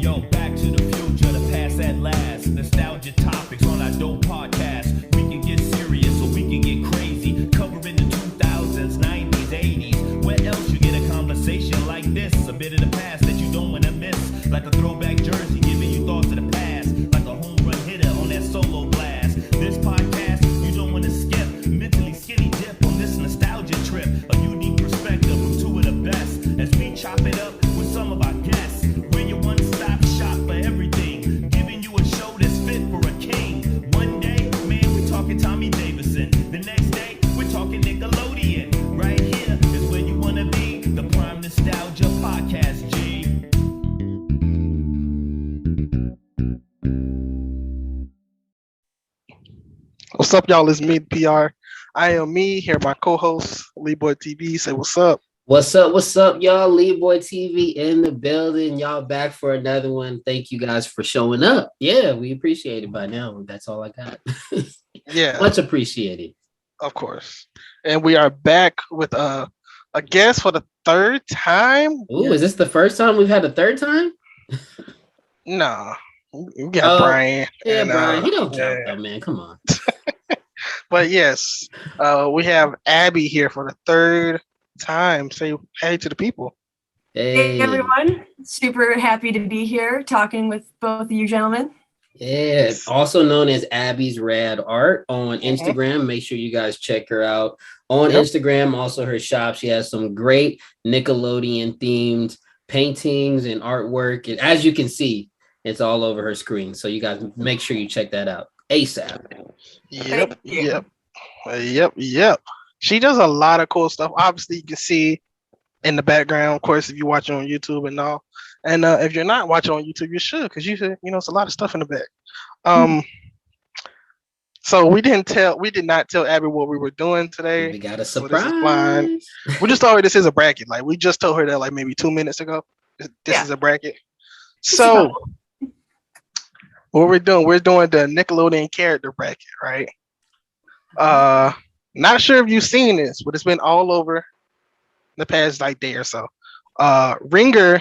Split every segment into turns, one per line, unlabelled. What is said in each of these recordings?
Yo, back to the future, the past at last. Nostalgia topics on our dope podcast. We can get serious or we can get crazy. Covering the 2000s, 90s, 80s. Where else you get a conversation like this? A bit of the past that you don't want to miss. Like a throwback jersey giving you thoughts of the past. Like a home run hitter on that solo blast. This podcast, you don't want to skip. Mentally skinny dip on this nostalgia trip. A unique perspective from two of the best. As we chop it up with some of our guests. We're your one-stop shop for everything. Giving you a show that's fit for a king. One day, man, we're talking Tommy Davidson. The next day, we're talking Nickelodeon. Right here is where you want to be. The Prime Nostalgia Podcast, G.
What's up, y'all? It's me, PR. I am me, here my co-host, Leeboy TV. Say what's up.
What's up, y'all? Leeboy TV in the building. Y'all back for another one. Thank you guys for showing up. Yeah, we appreciate it by now. That's all I got.
Yeah.
Much appreciated.
Of course. And we are back with a guest for the third time.
Ooh, Is this the first time we've had a third time?
Nah. We got Brian.
Yeah,
and,
Brian. He don't count though, man. Come on.
But yes, we have Abby here for the third time. Say hey to the people.
Hey,
everyone. Super happy to be here talking with both of you gentlemen.
Yeah, also known as Abbysradart on Instagram. Make sure you guys check her out on Instagram. Also her shop. She has some great Nickelodeon themed paintings and artwork. And as you can see, it's all over her screen. So you guys make sure you check that out ASAP.
Yep. She does a lot of cool stuff. Obviously, you can see in the background, of course, if you're watching on YouTube and all. And if you're not watching on YouTube, you should, because it's a lot of stuff in the back. So we did not tell Abby what we were doing today.
We got a surprise.
So this is fine. We just told her this is a bracket. Like we just told her that like maybe 2 minutes ago. This is a bracket. So what we're doing the Nickelodeon character bracket, right? Not sure if you've seen this, but it's been all over the past like day or so. Ringer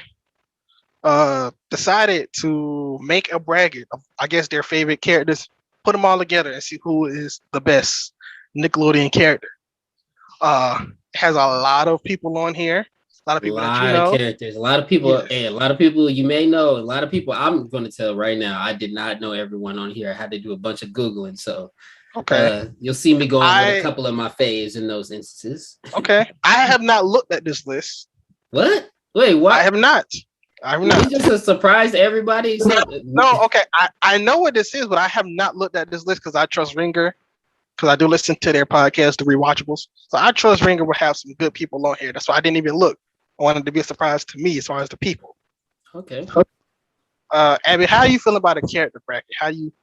decided to make a bracket of, I guess, their favorite characters, put them all together and see who is the best Nickelodeon character. Has a lot of people on here. A lot of people that you know.
Characters. A lot of people, a lot of people you may know. A lot of people I'm going to tell right now. I did not know everyone on here. I had to do a bunch of Googling. So you'll see me going with a couple of my faves in those instances.
Okay. I have not looked at this list.
What? Wait, what?
I have not.
It's just a surprise to everybody.
No, okay. I know what this is, but I have not looked at this list because I trust Ringer. Because I do listen to their podcast, The Rewatchables. So I trust Ringer will have some good people on here. That's why I didn't even look. I wanted to be a surprise to me as far as the people.
Okay.
Abby, how are you feeling about a character bracket? How do you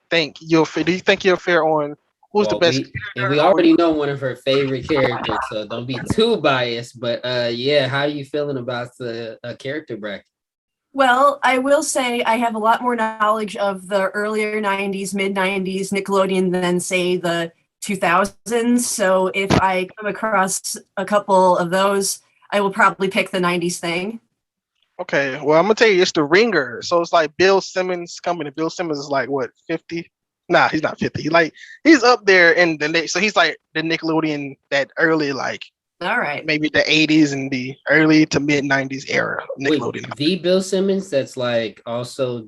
think you'll fare? Do you think you'll fare on who's the best character?
And we already know one of her favorite characters, so don't be too biased. But how are you feeling about the character bracket?
Well, I will say I have a lot more knowledge of the earlier 90s, mid-90s Nickelodeon than, say, the 2000s. So if I come across a couple of those, I will probably pick the 90s thing. Okay,
well, I'm going to tell you, it's the Ringer. So it's like Bill Simmons' company. Bill Simmons is like, what, 50? Nah, he's not 50. He's up there in the so he's like the Nickelodeon, that early, like,
all right,
maybe the 80s and the early to mid 90s era Nickelodeon.
Wait, the Bill Simmons that's like also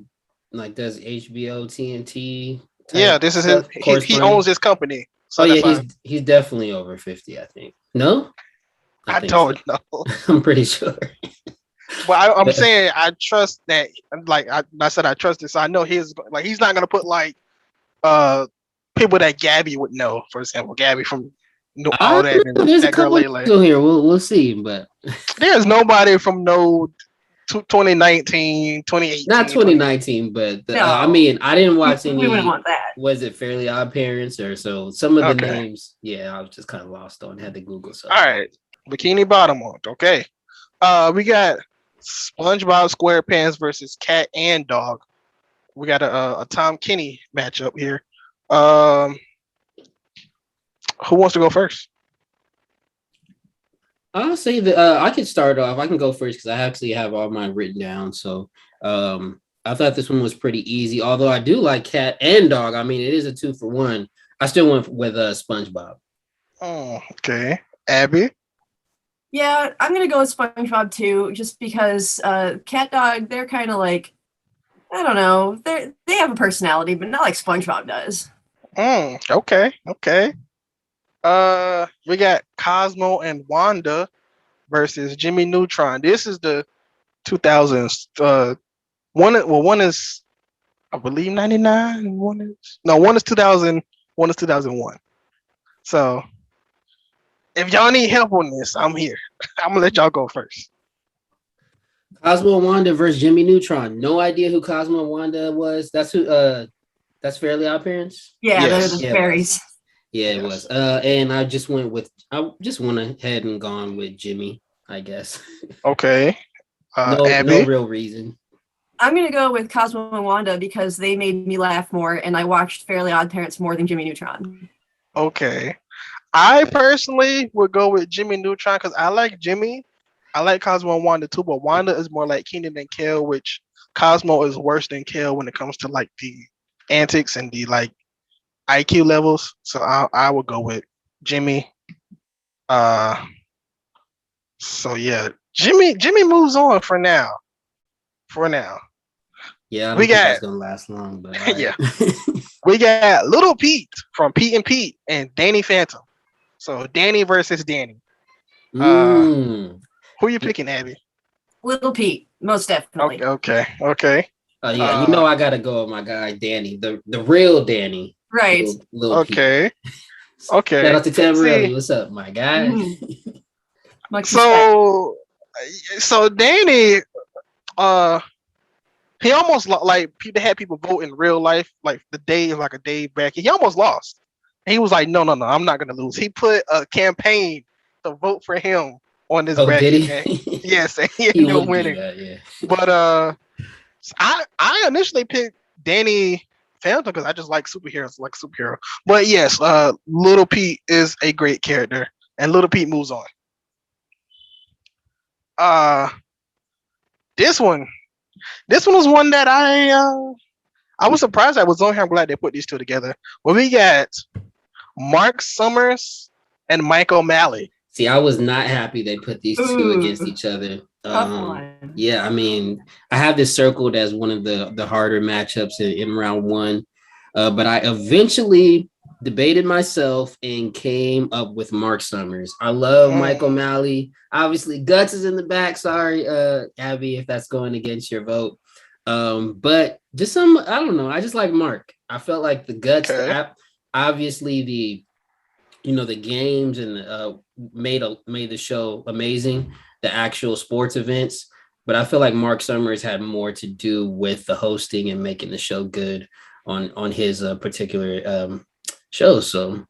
like does HBO, TNT.
Yeah, this is his. He owns his company. So
he's definitely over 50, I think. No,
I don't know.
I'm pretty sure.
Well, I'm saying I trust that. Like I said, I trust this. So I know he's not gonna put like people that Gabby would know. For example, Gabby from all that.
There's a couple still here. We'll see, but
there's nobody from 2019, 2018.
Not 2019, but I mean, I didn't watch any.
We wouldn't want that.
Was it Fairly Odd Parents or so? Some of the names, I was just kind of lost on. Had to Google. So.
All right, Bikini Bottom on. Okay, we got SpongeBob SquarePants versus Cat and Dog. We got a Tom Kenny matchup here. Who wants to go first?
I'll say that I can start off. I can go first because I actually have all mine written down. So I thought this one was pretty easy. Although I do like cat and dog. I mean, it is a 2-for-1. I still went with SpongeBob.
Oh, okay. Abby.
Yeah, I'm gonna go with SpongeBob too, just because Cat Dog, they're kind of like, I don't know, they have a personality, but not like SpongeBob does.
Okay. Okay. We got Cosmo and Wanda versus Jimmy Neutron. This is the 2000s. One is I believe 99, and one is 2000, one is 2001. So if y'all need help on this, I'm here. I'm gonna let y'all go first.
Cosmo and Wanda versus Jimmy Neutron. No idea who Cosmo and Wanda was. That's who. That's Fairly Odd Parents.
Yeah,
Yes.
they're the
Yeah,
fairies.
Yeah, it
Yes.
was. And I just went ahead and gone with Jimmy, I guess.
Okay.
No
Abby.
real reason.
I'm gonna go with Cosmo and Wanda because they made me laugh more, and I watched Fairly Odd Parents more than Jimmy Neutron.
Okay. I personally would go with Jimmy Neutron because I like Jimmy. I like Cosmo and Wanda too, but Wanda is more like Keenan and Kel, which Cosmo is worse than Kel when it comes to like the antics and the like IQ levels. So I would go with Jimmy. Uh so yeah. Jimmy moves on for now. For now.
Yeah, I don't
We
think that's
got
gonna last long, but
yeah. We got Little Pete from Pete and Pete and Danny Phantom. So Danny versus Danny.
Mm.
Who you picking, Abby?
Little Pete, most definitely.
Okay.
Yeah, I gotta go with my guy Danny, the real Danny.
Right.
Little Pete.
Okay. Okay.
Shout out to Tamborelli.
See,
What's up, my guy?
Mhm. Much respect.
so Danny, he almost like they had people vote in real life, like the day like a day back. He almost lost. He was like, no, I'm not gonna lose. He put a campaign to vote for him on this
Oh,
bracket.
did he?
Okay? Yes, and he
He
ended up
would do
winning.
that, yeah.
But I initially picked Danny Phantom because I just like superheroes, like superhero. But yes, Little Pete is a great character, and Little Pete moves on. This one was one that I was surprised I was on here. I'm glad they put these two together. Well, we got Mark Summers and Mike O'Malley.
See, I was not happy they put these two
Ooh.
against each other.
Tough one.
Yeah, I mean, I have this circled as one of the harder matchups in round one, but I eventually debated myself and came up with Mark Summers. I love Mike O'Malley. Obviously, Guts is in the back. Sorry, Abby, if that's going against your vote. But just I don't know. I just like Mark. I felt like the Guts, obviously the games and made the show amazing, the actual sports events, but I feel like Mark Summers had more to do with the hosting and making the show good on his particular show. So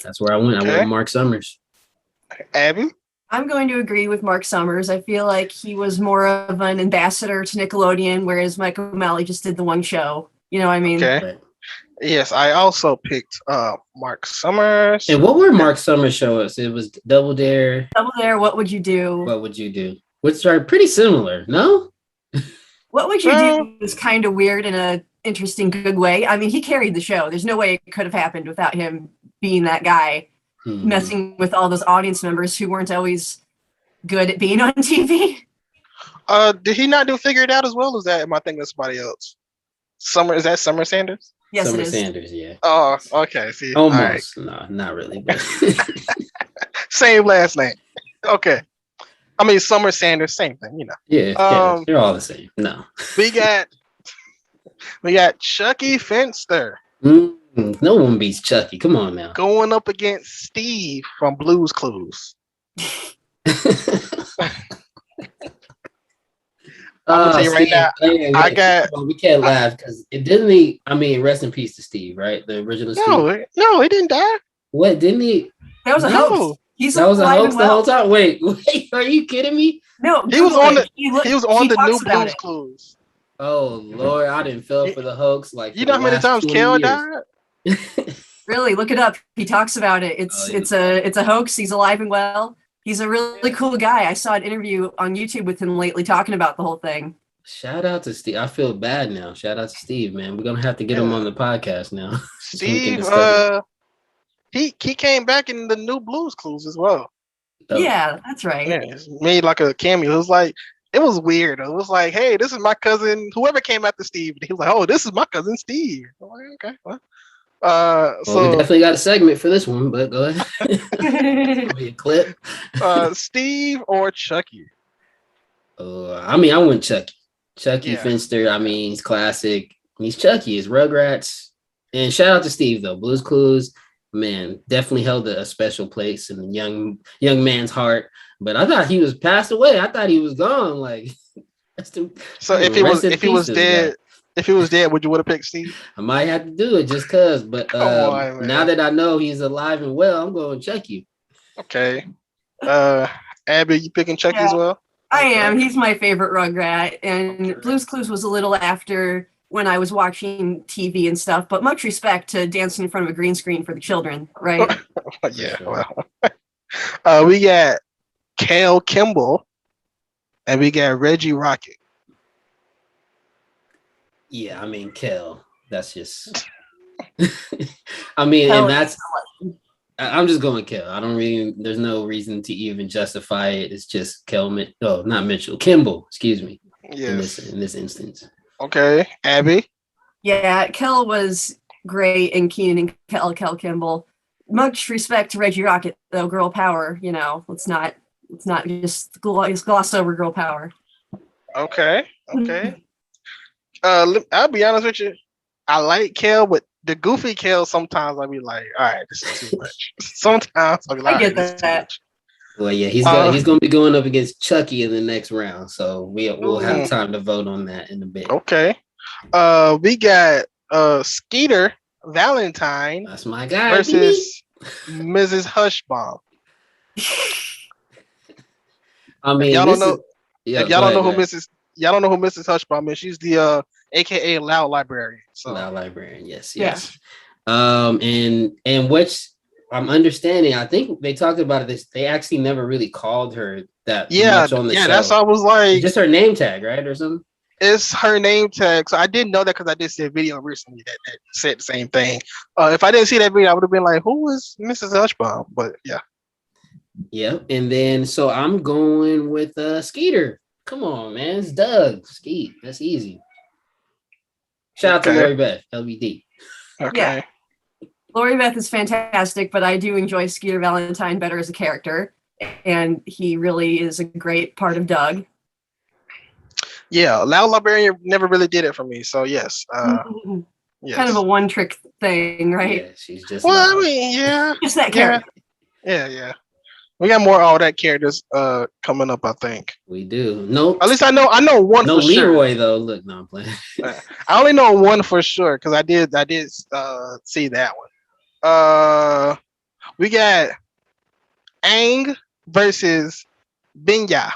that's where I went. I went with Mark Summers.
Abby?
I'm going to agree with Mark Summers. I feel like he was more of an ambassador to Nickelodeon, whereas Mike O'Malley just did the one show. You know what I mean?
Okay.
Right.
Yes, I also picked Mark Summers.
And what were Mark Summers show us? It was Double Dare.
Double Dare, What Would You Do?
What Would You Do? Which are pretty similar, no?
What Would You Do was kind of weird in a interesting, good way. I mean, he carried the show. There's no way it could have happened without him being that guy, messing with all those audience members who weren't always good at being on TV.
Did he not do Figure It Out as well? Or is that am I thinking of somebody else? Is that Summer Sanders?
Yes,
Summer
it is.
Sanders, yeah.
Oh, okay. See,
Almost. No, not really. But
same last name. Okay. I mean, Summer Sanders, same thing, you know.
Yeah, they're all the same. No.
We got Chucky Finster.
No one beats Chucky. Come on now.
Going up against Steve from Blue's Clues. I'm gonna tell you right now.
We can't laugh because it didn't. Rest in peace to Steve, right? The original Steve.
No, he didn't die.
What didn't he?
That was a hoax.
That was a hoax the whole time. Wait, are you kidding me?
No,
he was on the new
Blue's
Blue's Clues.
Oh Lord, I didn't feel for the hoax. Like,
you know how many times Kel died?
Really, look it up. He talks about it. It's a hoax. He's alive and well. He's a really cool guy. I saw an interview on YouTube with him lately talking about the whole thing.
Shout out to Steve. I feel bad now. Shout out to Steve, man. We're gonna have to get him on the podcast now. So we can
Steve,
discuss it.
he came back in the new Blues Clues as well.
Oh,
Yeah, that's right.
Yeah, he made like a cameo. It was like, it was weird. It was like, hey, this is my cousin. Whoever came after Steve, he was like, oh, this is my cousin Steve. I'm like, okay, well.
well, we
So
definitely got a segment for this one, but go ahead. Be a clip.
Steve or Chucky?
I mean, I went Chucky. Chucky
Yeah.
Finster. I mean, he's classic. He's Chucky. He's Rugrats. And shout out to Steve though. Blue's Clues, man, definitely held a special place in the young man's heart. But I thought he was passed away. I thought he was gone. Like,
So if he was dead, would you would have picked Steve?
I might have to do it just cause. But
Come on, man.
now that I know he's alive and well, I'm going Chucky.
Okay. Abby, you picking Chucky as well?
I am. He's my favorite Rugrat. And Blue's Clues was a little after when I was watching TV and stuff, but much respect to dancing in front of a green screen for the children, right?
Yeah.
Sure.
Well, we got Kale Kimball and we got Reggie Rocket.
Yeah, I mean, Kel. That's just. I mean,
Kel
and that's. I'm just going Kel. I don't really. There's no reason to even justify it. It's just Kel. Oh, not Mitchell. Kimball. Excuse me.
Yes.
In this instance.
Okay, Abby.
Yeah, Kel was great in Keenan and Kel Kimball. Much respect to Reggie Rocket, though. Girl power, let's not just gloss over girl power.
Okay. I'll be honest with you. I like Kel, but the goofy Kel sometimes I'll be like, all right, this is too much. Sometimes I'll be like,
I get
all right, this is too
that.
much.
Well, yeah, he's going to be going up against Chucky in the next round, so we'll have time to vote on that in a bit.
Okay. We got Skeeter Valentine.
That's my guy
versus Mrs. Hushbomb.
I mean,
if y'all don't know who
Mrs.
Mrs. Hushbomb is, she's the AKA Loud Librarian. So
Loud Librarian, yes.
Yeah.
And which I'm understanding, I think they talked about this. They actually never really called her that much on the show.
Yeah, that's why I was like,
just her name tag, right, or something.
It's her name tag. So I didn't know that because I did see a video recently that said the same thing. If I didn't see that video, I would have been like, who is Mrs. Hushbomb? But yeah.
Yeah, and then so I'm going with Skeeter. Come on, man, it's Doug. Skeet, that's easy. Shout out to Lori Beth, LBD.
Okay.
Yeah. Lori Beth is fantastic, but I do enjoy Skeeter Valentine better as a character, and he really is a great part of Doug.
Yeah, Loud Librarian never really did it for me. So yes. Yes.
Kind of a one-trick thing, right?
Yeah, she's just.
Well,
loud.
I mean, yeah.
Just that character.
Yeah. We got more all that characters coming up, I think.
We do. Nope.
At least I know one
no
for
Leroy
sure.
though. Look, no, I'm playing.
I only know one for sure because I did see that one. We got Aang versus Binya.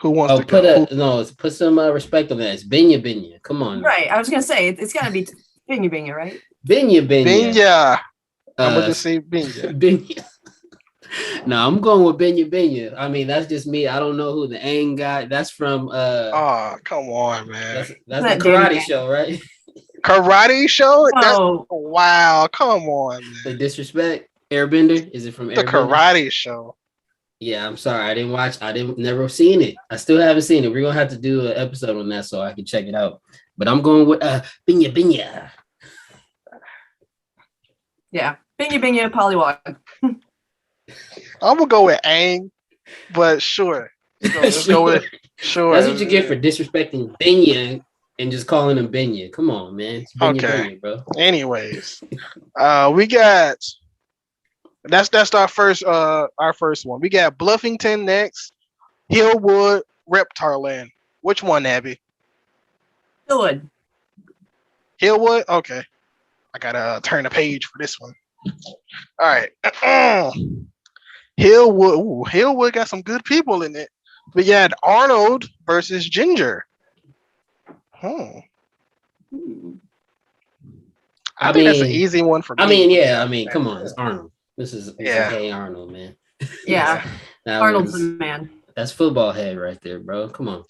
Who wants to go?
Put some respect on that. It's Binya. Come on.
Right. I was gonna say it's gotta be Binya, right?
Binya. I'm gonna just say Binya.
Binya. No, I'm going with Binya. I mean, that's just me. I don't know who the Aang guy. That's from
oh, come on, man.
That's the karate show, right?
Karate show?
Oh.
Wow, come on, man.
The disrespect. Airbender? Is it from Airbender?
The karate show.
Yeah, I'm sorry. I didn't watch. Never seen it. I still haven't seen it. We're gonna have to do an episode on that so I can check it out. But I'm going with Binya.
Yeah. Binya, Polywog.
I'm gonna go with Aang, but sure. Let's go with sure.
That's what you get for disrespecting Binya and just calling him Binya. Come on, man. It's Binya, bro.
Anyways, we got that's our first one. We got Bluffington next, Hillwood, Reptarland. Which one, Abby?
Hillwood.
Hillwood? Okay. I gotta turn the page for this one. All right. Hillwood. Ooh, Hillwood got some good people in it. We got Arnold versus Ginger. I think that's an easy one for me.
I mean, come on, it's Arnold. This is
Yeah.
Hey Arnold, man.
Yeah,
That
Arnold's
was-
the man.
That's football head right there, bro. Come on.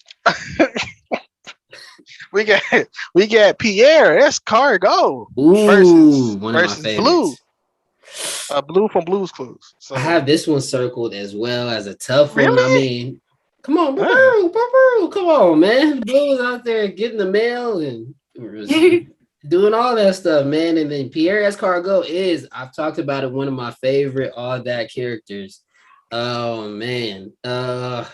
we got Pierre Escargot
Ooh, one of my
versus
favorites.
Blue from Blue's Clues. So
I have this one circled as well as a tough one. I
Really?
mean, come on,
Huh.
come on, man. Blue was out there getting the mail and was doing all that stuff, man. And then Pierre Escargot is, I've talked about it, one of my favorite all that characters. Oh man. I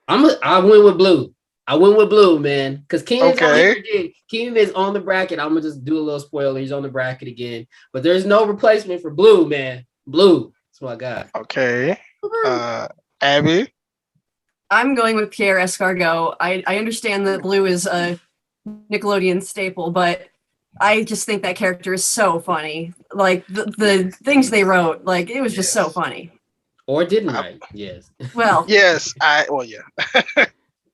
went with Blue. I went with Blue, man. Because Keenan's on here again. Keenan is on the bracket. I'm gonna just do a little spoiler. He's on the bracket again. But there's no replacement for Blue, man. Blue. That's what I got.
Okay. Abby.
I'm going with Pierre Escargot. I understand that Blue is a Nickelodeon staple, but I just think that character is so funny. Like the things they wrote, like it was just so funny.
Or didn't write. Yes.
Well,
Yes. Yeah.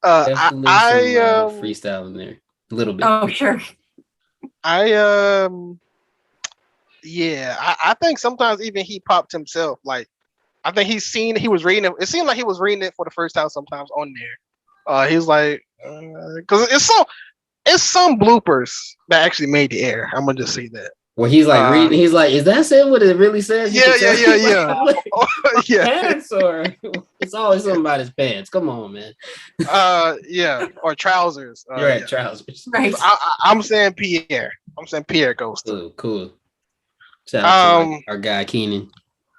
Definitely
I
some freestyle in there. A little bit.
oh sure.
Yeah, I think sometimes even he popped himself. Like, I think he was reading it. It seemed like he was reading it for the first time sometimes on there. He's like, because it's some bloopers that actually made the air. I'm gonna just say that.
Where he's like reading, he's like, is that saying what it really says?
Yeah. Yeah.
Pants or it's always something about his pants. Come on, man.
Yeah, or trousers.
You're right,
Yeah.
trousers.
Right.
I'm saying Pierre. I'm saying Pierre goes to.
Cool. Shout out to our guy Keenan.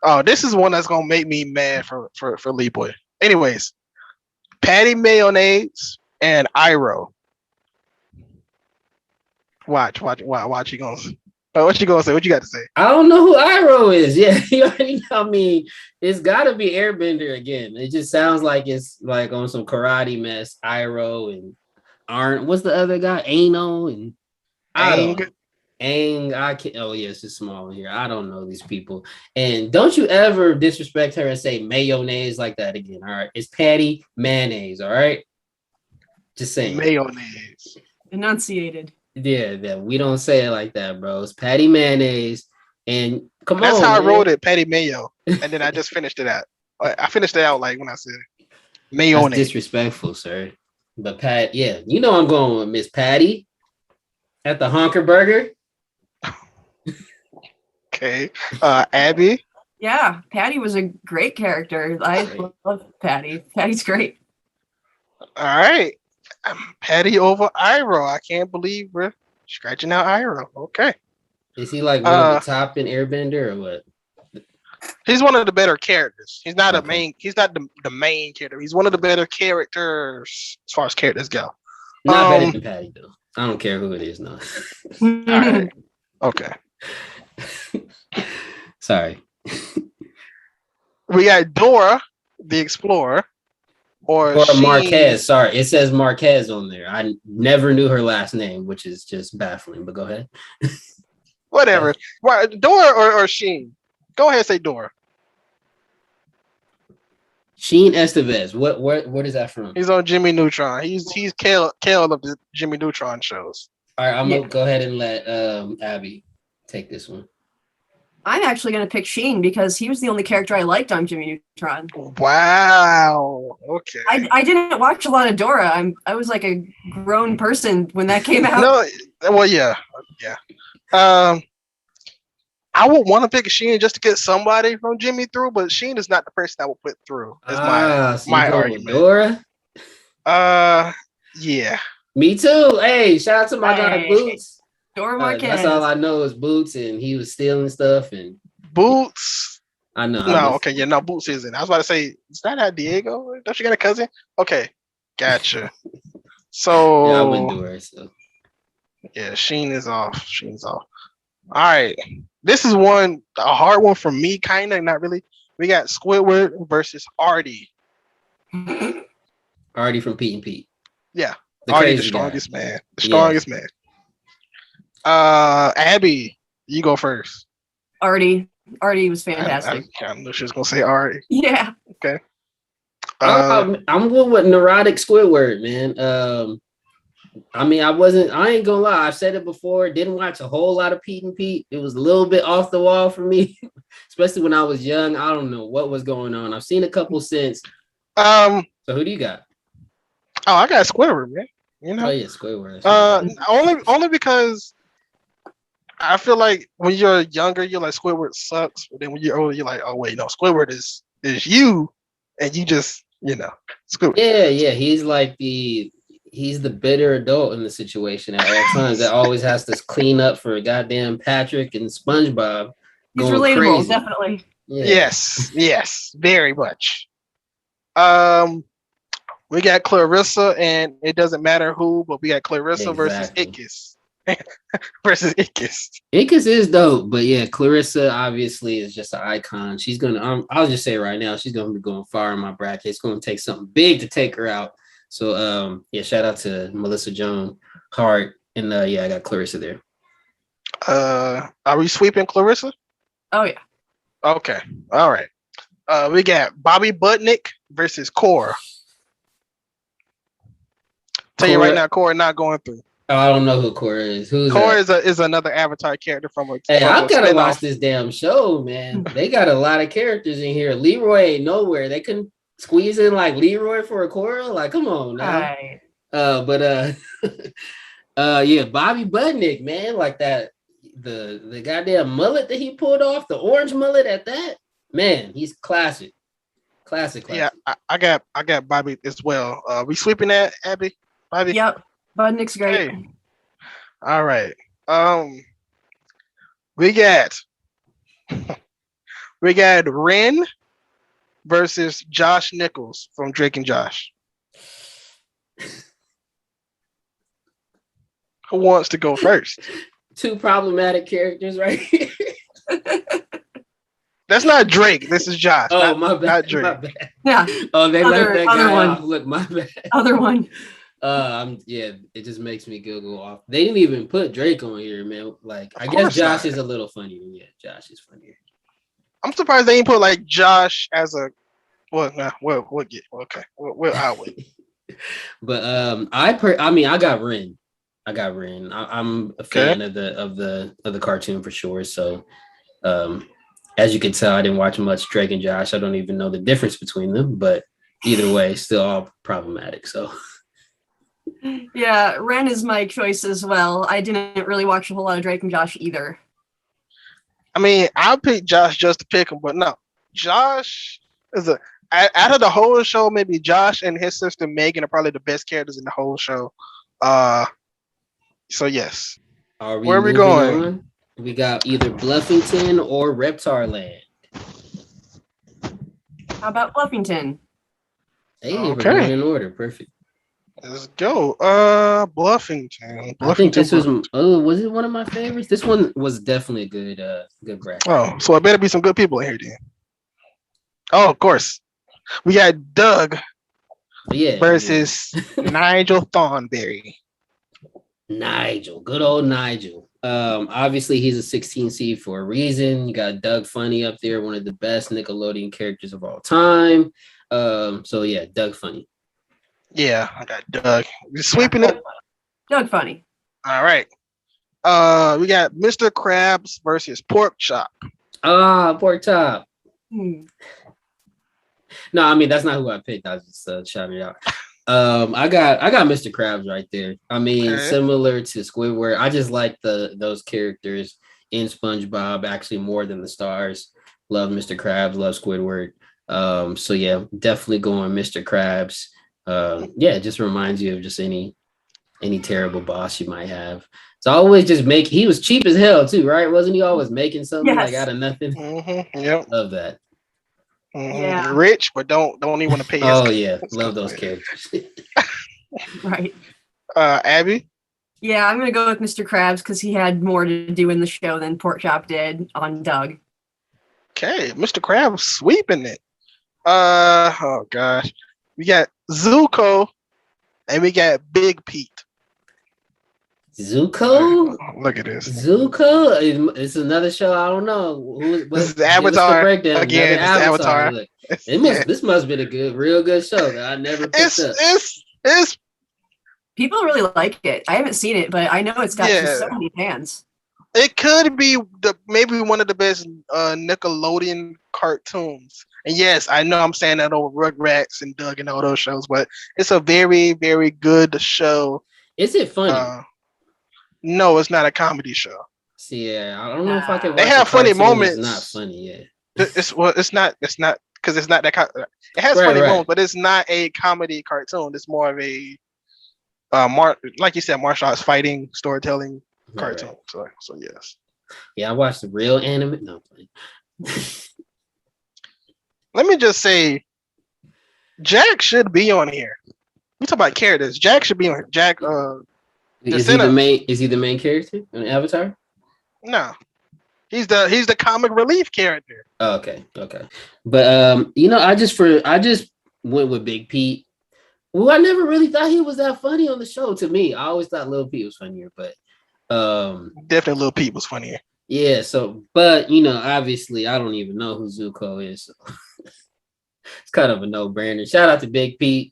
Oh, this is one that's gonna make me mad for Leeboy. Anyways, Patty Mayonnaise and Iro. Watch. You gonna? What you gonna say? What you got to say?
I don't know who Iro is. Yeah, you already know. I mean, it's got to be Airbender again. It just sounds like it's like on some karate mess. Iro and Arn. What's the other guy? Ano and Aang. I can't. Oh yeah, it's just small in here. I don't know these people. And don't you ever disrespect her and say mayonnaise like that again. All right, it's Patty Mayonnaise. All right, just saying
Mayonnaise.
Enunciated.
Yeah, we don't say it like that, bro. It's Patty Mayonnaise, and
That's how I wrote it, Patty Mayo, and then I just finished it out. I finished it out like when I said mayonnaise.
That's disrespectful, sir. But Pat, yeah, you know I'm going with Miss Patty at the Honker Burger.
Okay, Abby.
Yeah, Patty was a great character. I love Patty. Patty's great.
All right, Patty over Iro. I can't believe we're scratching out Iro. Okay.
Is he like one of the top in Airbender or what?
He's one of the better characters. He's not He's not the main character. He's one of the better characters as far as characters go.
Not better than Patty though. I don't care who it is. No.
All right. Okay.
Sorry.
We got Dora, the Explorer, or
Marquez. Sorry, it says Marquez on there. I never knew her last name, which is just baffling. But go ahead.
Whatever. Dora or Sheen. Go ahead and say Dora.
Sheen Estevez. What is that from?
He's on Jimmy Neutron. He's Kale of the Jimmy Neutron shows.
All right, I'm gonna go ahead and let Abby take this one.
I'm actually going to pick Sheen because he was the only character I liked on Jimmy Neutron.
Wow. Okay.
I didn't watch a lot of Dora. I was like a grown person when that came out.
No. Well, yeah. I would want to pick Sheen just to get somebody from Jimmy through, but Sheen is not the person I would put through. Is my argument.
Dora?
Yeah.
Me too. Hey, shout out to my guy Boots.
Dora Marquez.
That's all I know is Boots, and he was stealing stuff. And
Boots.
I know.
No, okay, yeah, no, Boots isn't. I was about to say, is that not Diego? Don't you got a cousin? Okay, gotcha. So
yeah, I wouldn't do her. So
yeah, Sheen is off. Sheen's off. All right, this is a hard one for me, kind of, not really. We got Squidward versus Artie.
Artie from Pete and Pete.
Yeah,
the
Artie, the strongest
guy.
man. The strongest man. Abby, you go first.
Artie was fantastic.
I knew she was gonna say Artie.
Yeah.
Okay.
I'm going with neurotic Squidward, man. I mean, I ain't gonna lie. I've said it before. Didn't watch a whole lot of Pete and Pete. It was a little bit off the wall for me, especially when I was young. I don't know what was going on. I've seen a couple since. So who do you got?
Oh, I got Squidward, man. You know?
Oh yeah, Squidward.
Only because I feel like when you're younger, you're like Squidward sucks, but then when you're older, you're like, oh wait, no, Squidward is you, and you just Squidward.
Yeah. He's the bitter adult in the situation at all times that always has to clean up for goddamn Patrick and SpongeBob.
He's
going
relatable,
crazy.
definitely.
Yeah.
Yes, very much. We got Clarissa, and it doesn't matter who, but we got Clarissa versus Ickis. versus Ickis.
Ickis is dope, but yeah, Clarissa obviously is just an icon. She's gonna. I'll just say right now, she's gonna be going far in my bracket. It's gonna take something big to take her out. So yeah, shout out to Melissa Joan Hart, and yeah, I got Clarissa there.
Are we sweeping Clarissa?
Oh yeah.
Okay, all right. We got Bobby Budnick versus Cora. Tell you right now, Cora not going through.
Oh, I don't know who Cora is. Who's
Cora is another Avatar character from a.
Hey, I gotta
spin-off.
watch this damn show, man. They got a lot of characters in here. Leroy ain't nowhere. They couldn't squeeze in like Leroy for a Cora. Like, come on now.
Right.
Yeah, Bobby Budnick, man, like that. The goddamn mullet that he pulled off, the orange mullet at that, man, he's classic. Classic.
Yeah, I got Bobby as well. We sweeping that, Abby? Bobby?
Yep. Budnick's great.
Hey. All right. We got Ren versus Josh Nichols from Drake and Josh. Who wants to go first?
Two problematic characters right here.
That's not Drake. This is Josh.
Oh, my bad.
Not Drake.
My bad.
Yeah.
Oh, they left that guy
one.
off. Look, my bad.
Other one.
Yeah, it just makes me go off. They didn't even put Drake on here, man. Like, I guess Josh is a little funnier. Yeah, Josh is funnier.
I'm surprised they didn't put like Josh as a. Well, nah, we'll get okay. I'll wait.
But I got Ren. I'm a fan of the cartoon for sure. So, as you can tell, I didn't watch much Drake and Josh. I don't even know the difference between them. But either way, still all problematic. So.
Yeah, Ren is my choice as well. I didn't really watch a whole lot of Drake and Josh either.
I mean, I'll pick Josh just to pick him, but no, Josh is out of the whole show. Maybe Josh and his sister Megan are probably the best characters in the whole show. So yes. Where are we going?
On? We got either Bluffington or Reptar Land.
How about Bluffington?
Hey, we're going in order. Perfect.
Let's go. Bluffington.
I think this was it one of my favorites? This one was definitely a good bracket.
Oh, so it better be some good people in here then. Oh, of course. We got Doug versus Nigel Thornberry.
Nigel, good old Nigel. Obviously he's a 16 seed for a reason. You got Doug Funny up there, one of the best Nickelodeon characters of all time. So yeah, Doug Funny.
Yeah, I got Doug. We're sweeping it.
Doug Funny.
All right. We got Mr. Krabs versus Pork Chop.
Pork Chop. No, I mean that's not who I picked. I was just shouting it out. I got Mr. Krabs right there. I mean, similar to Squidward, I just like those characters in SpongeBob actually more than the stars. Love Mr. Krabs, love Squidward. So yeah, definitely going Mr. Krabs. Yeah, it just reminds you of just any terrible boss you might have. So always just he was cheap as hell too, right? Wasn't he always making something like out of nothing?
Mm-hmm, yep.
Love that.
Mm-hmm. Yeah. Rich, but don't even want to pay.
Oh yeah, love those characters.
Right.
Abby?
Yeah, I'm gonna go with Mr. Krabs because he had more to do in the show than Pork Chop did on Doug.
Okay, Mr. Krabs sweeping it. Oh gosh. We got Zuko and we got Big Pete.
Zuko?
Look at this.
Zuko? It's another show. I don't know.
This is Avatar. Again, it's Avatar.
This must have been a real good show that I never picked up.
It's
People really like it. I haven't seen it, but I know it's got just so many fans.
It could be maybe one of the best Nickelodeon cartoons. And yes, I know I'm saying that over Rugrats and Doug and all those shows, but it's a very, very good show.
Is it funny?
No, it's not a comedy show.
See, yeah, I don't know if I can watch
They have funny moments.
It's not funny, yeah.
It's not because it's not that. It has funny moments, but it's not a comedy cartoon. It's more of a like you said, martial arts fighting storytelling cartoon. Right. So yes. Yeah,
I watched the real anime. No,
let me just say, Jack should be on here. We talk about characters. Jack should be on here. Jack.
Is he the main? Is he the main character in Avatar?
No, he's the comic relief character.
Oh, okay. But I just went with Big Pete. Well, I never really thought he was that funny on the show. To me, I always thought Lil Pete was funnier, but
definitely Lil Pete was funnier.
Yeah. So, but obviously, I don't even know who Zuko is. So it's kind of a no-brainer. Shout out to Big Pete.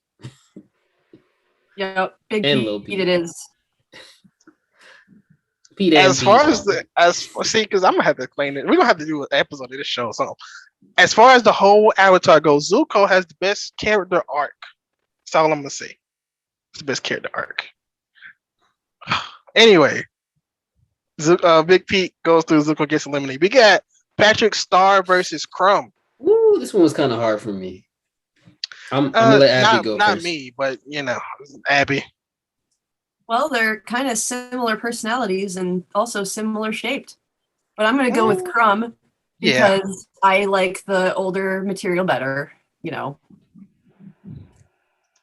Yeah, Big and Pete. Lil Pete it is.
Pete
as far as because I'm gonna have to explain it. We're gonna have to do an episode of this show. So, as far as the whole Avatar goes, Zuko has the best character arc. That's all I'm gonna say. It's the best character arc. Anyway, Big Pete goes through. Zuko gets eliminated. We got Patrick Star versus Crumb.
Ooh, this one was kind of hard for me. I'm gonna let Abby go first.
Not me, but Abby.
Well, they're kind of similar personalities and also similar shaped. But I'm going to go with Crumb because I like the older material better,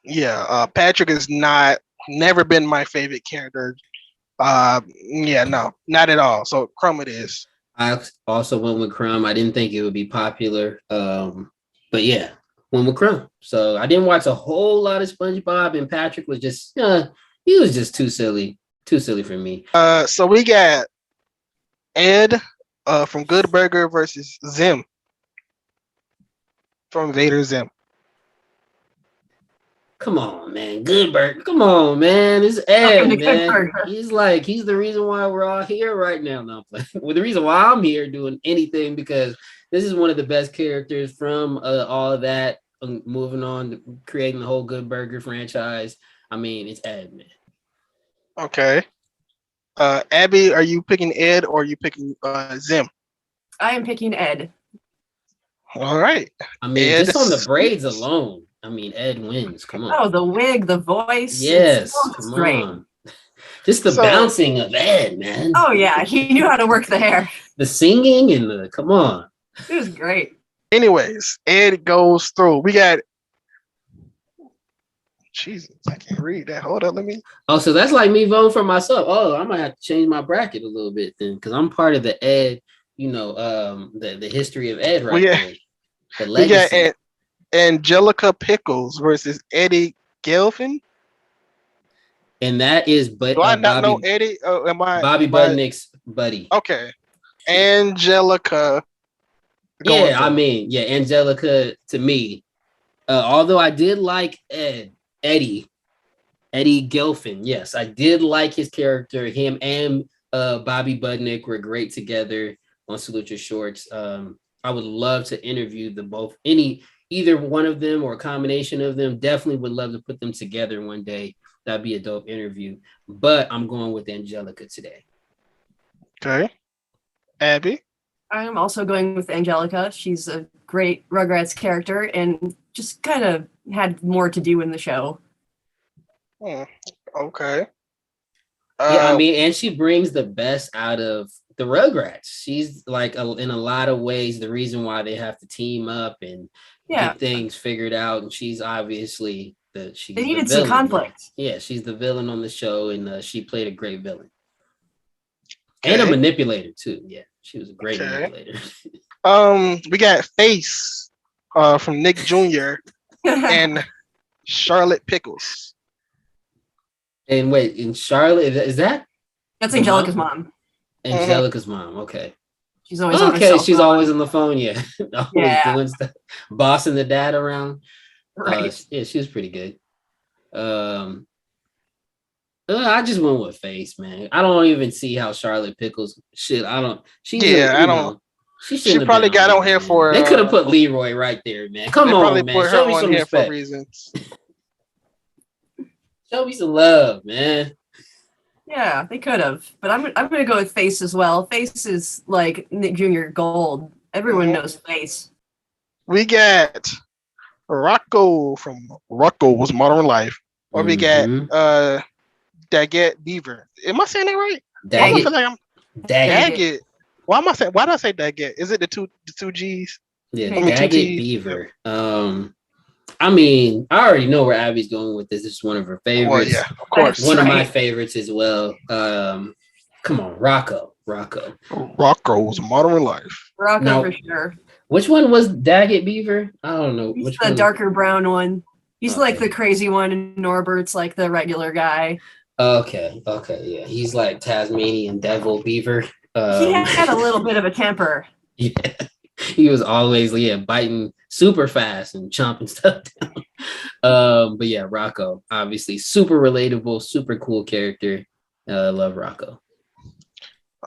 Yeah, Patrick is never been my favorite character. No, not at all. So Crumb it is.
I also went with Crumb. I didn't think it would be popular. But yeah, went with Crumb. So I didn't watch a whole lot of SpongeBob, and Patrick was just... he was just too silly for me.
So we got Ed from Good Burger versus Zim from Vader Zim.
Come on, man. Good Burger. Come on, man. It's Ed, man. He's the reason why we're all here right now. No, well, the reason why I'm here doing anything because this is one of the best characters from all of that. Moving on to creating the whole Good Burger franchise. I mean, it's Ed, man.
Okay. Abby, are you picking Ed or are you picking Zim?
I am picking Ed.
All right.
I mean, Ed. Just on the braids alone. I mean, Ed wins. Come on.
Oh, the wig, the voice.
Yes. Come great. On. Just the bouncing of Ed, man.
Oh, yeah. He knew how to work the hair.
The singing and come on.
It was great.
Anyways, Ed goes through. We got... Jesus, I can't read that. Hold on, let me...
Oh, so that's like me voting for myself. Oh, I might have to change my bracket a little bit then, because I'm part of the Ed, the history of Ed right now. The legacy.
We got Angelica Pickles versus Eddie Gelfin.
And that is...
Do I not know Eddie?
Bobby Budnick's buddy.
Okay. Angelica.
Yeah, I mean, Angelica to me. Although I did like Eddie Gelfin. Yes, I did like his character. Him and Bobby Budnick were great together on Salute Your Shorts. I would love to interview them both. Either one of them or a combination of them. Definitely would love to put them together one day. That'd be a dope interview. But I'm going with Angelica today.
Okay. Abby?
I'm also going with Angelica. She's a great Rugrats character and just kind of had more to do in the show.
Okay.
Yeah, I mean, and she brings the best out of the Rugrats. She's like, in a lot of ways, the reason why they have to team up and get things figured out. And she's obviously they needed some conflict. Yeah, she's the villain on the show, and she played a great villain. Okay. And a manipulator too. Yeah, she was a great manipulator.
We got Face from Nick Jr. and Charlotte Pickles.
And wait, in Charlotte, is that?
That's Angelica's mom.
Angelica's mom. Okay.
She's always on her cell phone.
She's always on the phone. Yeah, always doing stuff, bossing the dad around. Right. Yeah, she was pretty good. I just went with face, man. I don't even see how Charlotte Pickles shit. I don't.
I don't.
She
She
shouldn't have
probably
been
got on
there,
here
man.
for.
They could have put Leroy right there, man. Come
They probably
on, man.
put her
Show me
on
some
here for
respect.
reasons.
Show me some love, man.
Yeah, they could have, but I'm gonna go with Face as well. Face is like Nick Jr. gold. Everyone knows Face.
We got Rocco from Rocco's Modern Life, or we got Daggett Beaver. Am I saying that right? I feel like I'm Daggett. Why am I saying? Why did I say Daggett? Is it the two G's?
Yeah,
I mean,
Daggett Beaver. I mean, I already know where Abby's going with this. This is one of her favorites.
Well, yeah, of course.
One of my favorites as well. Come on, Rocco.
Rocco's Modern Life.
Rocco
Now,
for sure.
Which one was Daggett Beaver? I don't know.
He's
Which
the
one?
darker brown one. He's
Okay.
like the crazy one, and Norbert's like the regular guy.
Okay, yeah. He's like Tasmanian Devil Beaver.
He had a little bit of a temper.
Yeah. He was always biting super fast and chomping stuff down. But yeah, Rocco, obviously super relatable, super cool character. Love Rocco.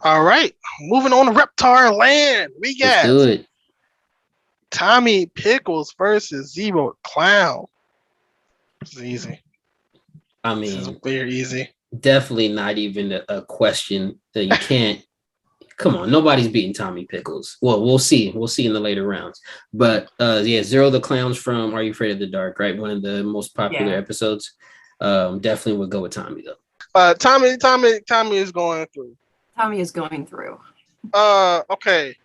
All right, moving on to Reptar Land. We got
Let's do it.
Tommy Pickles versus Zero Clown. This is easy.
I
This is
mean,
very easy.
definitely not even a question that you can't. Come on, nobody's beating Tommy Pickles. Well, we'll see. We'll see in the later rounds. But yeah, Zero the Clown's from Are You Afraid of the Dark, right? One of the most popular episodes. Definitely would go with Tommy though.
Tommy is going through.
Tommy is going through.
Okay.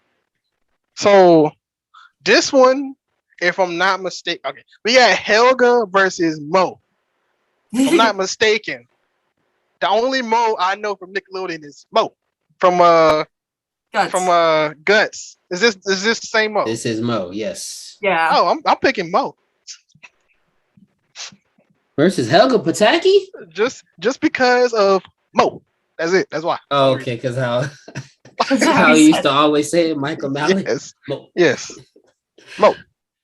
So this one, if I'm not mistaken, okay, we got Helga versus Mo. If I'm not mistaken, the only Mo I know from Nickelodeon is Mo from Guts. Is this the same Mo?
This is Mo, yes.
Yeah.
Oh, I'm picking Mo.
Versus Helga Pataki?
Just because of Mo. That's it. That's why.
Oh, okay, because how he used to always say it, Michael Malley.
Yes.
Mo.
Yes. Mo.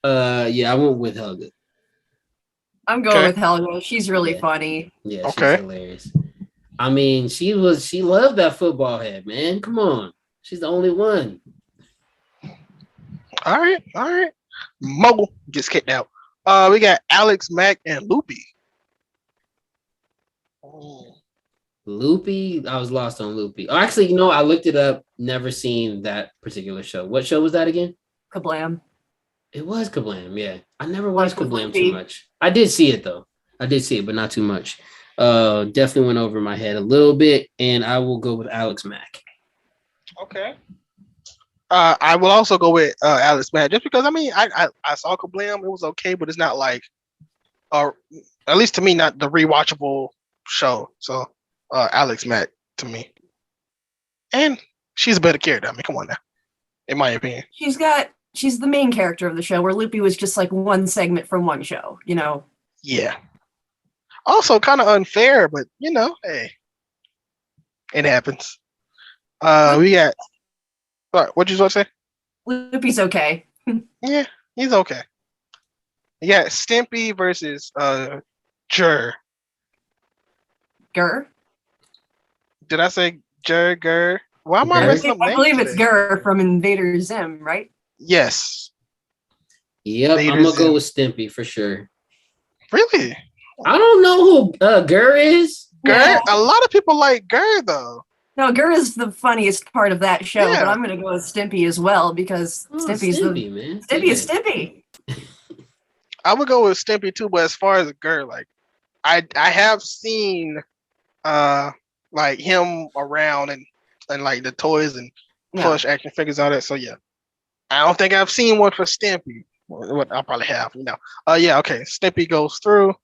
Yeah, I went with Helga.
I'm going with Helga. She's really funny.
Yeah, she's hilarious. I mean, she loved that football head, man. Come on. She's the only one.
All right. Mo gets kicked out. We got Alex Mack and Loopy.
Loopy, I was lost on Loopy. Oh, actually, I looked it up. Never seen that particular show. What show was that again?
Kablam.
It was Kablam, yeah. I never watched Kablam
Loopy.
too much. I did see it though. But not too much. Definitely went over my head a little bit, and I will go with Alex Mack.
Okay. I will also go with Alex Mack just because I saw Kablam. It was okay, but it's not like, at least to me, not the rewatchable show. So Alex Mack to me, and she's a better character. I mean, come on now, in my opinion.
She's the main character of the show, where Loopy was just like one segment from one show.
Yeah. Also, kind of unfair, but hey, it happens. We got. What you supposed to say?
Loopy's okay.
Yeah, he's okay. Yeah, Stimpy versus Jur.
Gur?
Did I say Gur? Why am I messing up names?
I believe it's
today?
Gur from Invader Zim, right?
Yes.
Yep, I'm gonna go with Stimpy for sure.
Really?
I don't know who Gur is.
Gur?
Yeah.
A lot of people like Gur though.
No, Gur is the funniest part of that show,
Yeah.
but I'm going to go with Stimpy as well because Stimpy's
Stimpy, man.
Stimpy is Stimpy.
I would go with Stimpy too, but as far as Gur, like I have seen like him around and like the toys and plush action figures, all that. So yeah. I don't think I've seen one for Stimpy. What I'll probably have, yeah, okay. Stimpy goes through.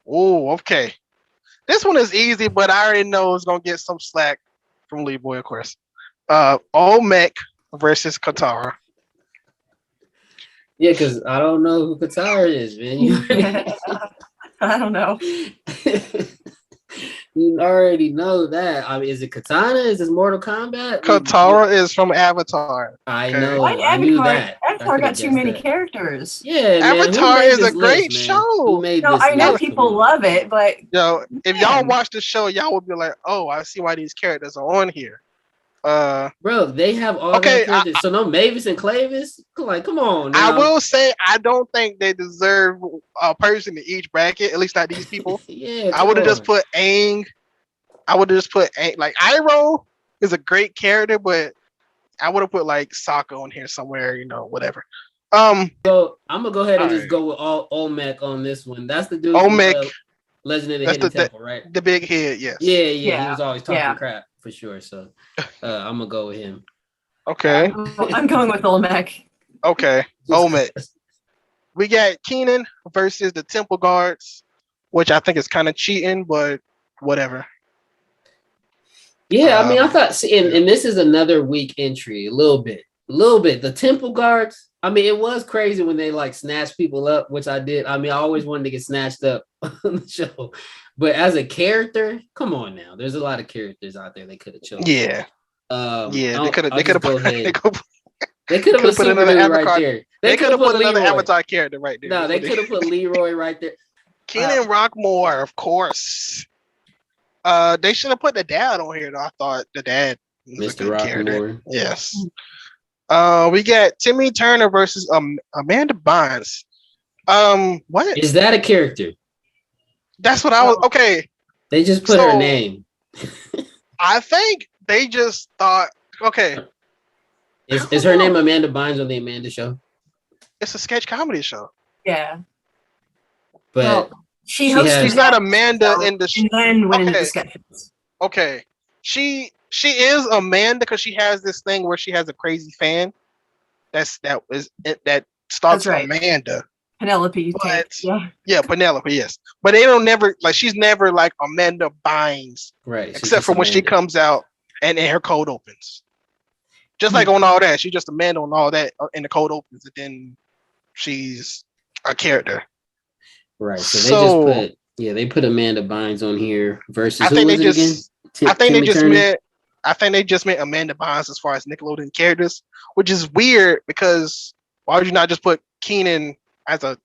Oh, okay. This one is easy, but I already know it's gonna get some slack from Leeboy, of course. Olmec versus Katara.
Yeah, because I don't know who Katara is, man.
I don't know.
You already know that. I mean, is it Katana? Is this Mortal Kombat?
Katara is from Avatar.
I
Okay.
know.
Why
I knew that.
Avatar got too many
that.
characters.
Yeah, man. Who
Avatar
made
is a
this
great
list, man?
show.
Who made
No,
this
I know
list?
people
Come on.
love it, but
Yo, if y'all
Man.
watch the show, y'all would be like, "Oh, I see why these characters are on here."
Bro, they have all
Okay,
that characters. So no Mavis and Clavis? Like, come on now.
I will say I don't think they deserve a person in each bracket. At least not these people.
Yeah,
I would have just put Aang. I would have just put Aang. Like Iroh is a great character, but I would have put like Sokka on here somewhere. You know, whatever.
So I'm gonna go ahead and just
Alright.
go with all Olmec on this one. That's the dude
Olmec,
from Legend of the
that's
Hidden
the-
Temple, right?
the big head. Yes.
Yeah, he
Yeah,
was always talking
yeah.
crap for sure. So I'm gonna go with him.
Okay.
I'm going with Olmec.
Okay. Olmec. We got Keenan versus the Temple Guards, which I think is kind of cheating, but whatever.
Yeah, I mean, I thought, and this is another weak entry, a little bit. The Temple Guards. I mean, it was crazy when they like snatched people up, which I did. I mean, I always wanted to get snatched up on the show, but as a character, come on now. There's a lot of characters out there they could have chosen.
Yeah. They could have. They could have
go
put.
ahead.
They
They could have put
put
another
another
dude right
Avatar.
there.
They could have put another
Leroy.
Avatar character right there.
No, they could have put Leroy right there.
Keenan Rockmore, of course. They should have put the dad on here. Though I thought the dad was a
Mr.
good character.
Rockmore.
Yes. We got Timmy Turner versus Amanda Bynes. What?
Is that a character?
That's what I was. Okay,
They just put her name.
I think they just thought. Okay,
Is her name Amanda Bynes on the Amanda Show?
it's a sketch comedy show.
Yeah.
But
Well, she
she
hosted
has-
She's not Amanda in the.
and then went into
Okay.
discussions.
Okay, she is Amanda because she has this thing where she has a crazy fan. That starts
That's right.
Amanda.
Penelope.
But-
Yeah.
Yeah, Penelope. Yes, but they don't never like. She's never like Amanda Bynes.
right, she's
Except
just
for when she
Amanda.
comes out and her code opens. Just like on all that, she's just a man on all that, and the code opens, and then she's a character.
Right. So
So-
they just put they put Amanda Bynes on here versus
I
who
think
was
they
it
just,
again?
I think
Timmy
they just
Turner?
meant, I think they just meant Amanda Bynes as far as Nickelodeon characters, which is weird because why would you not just put Keenan as a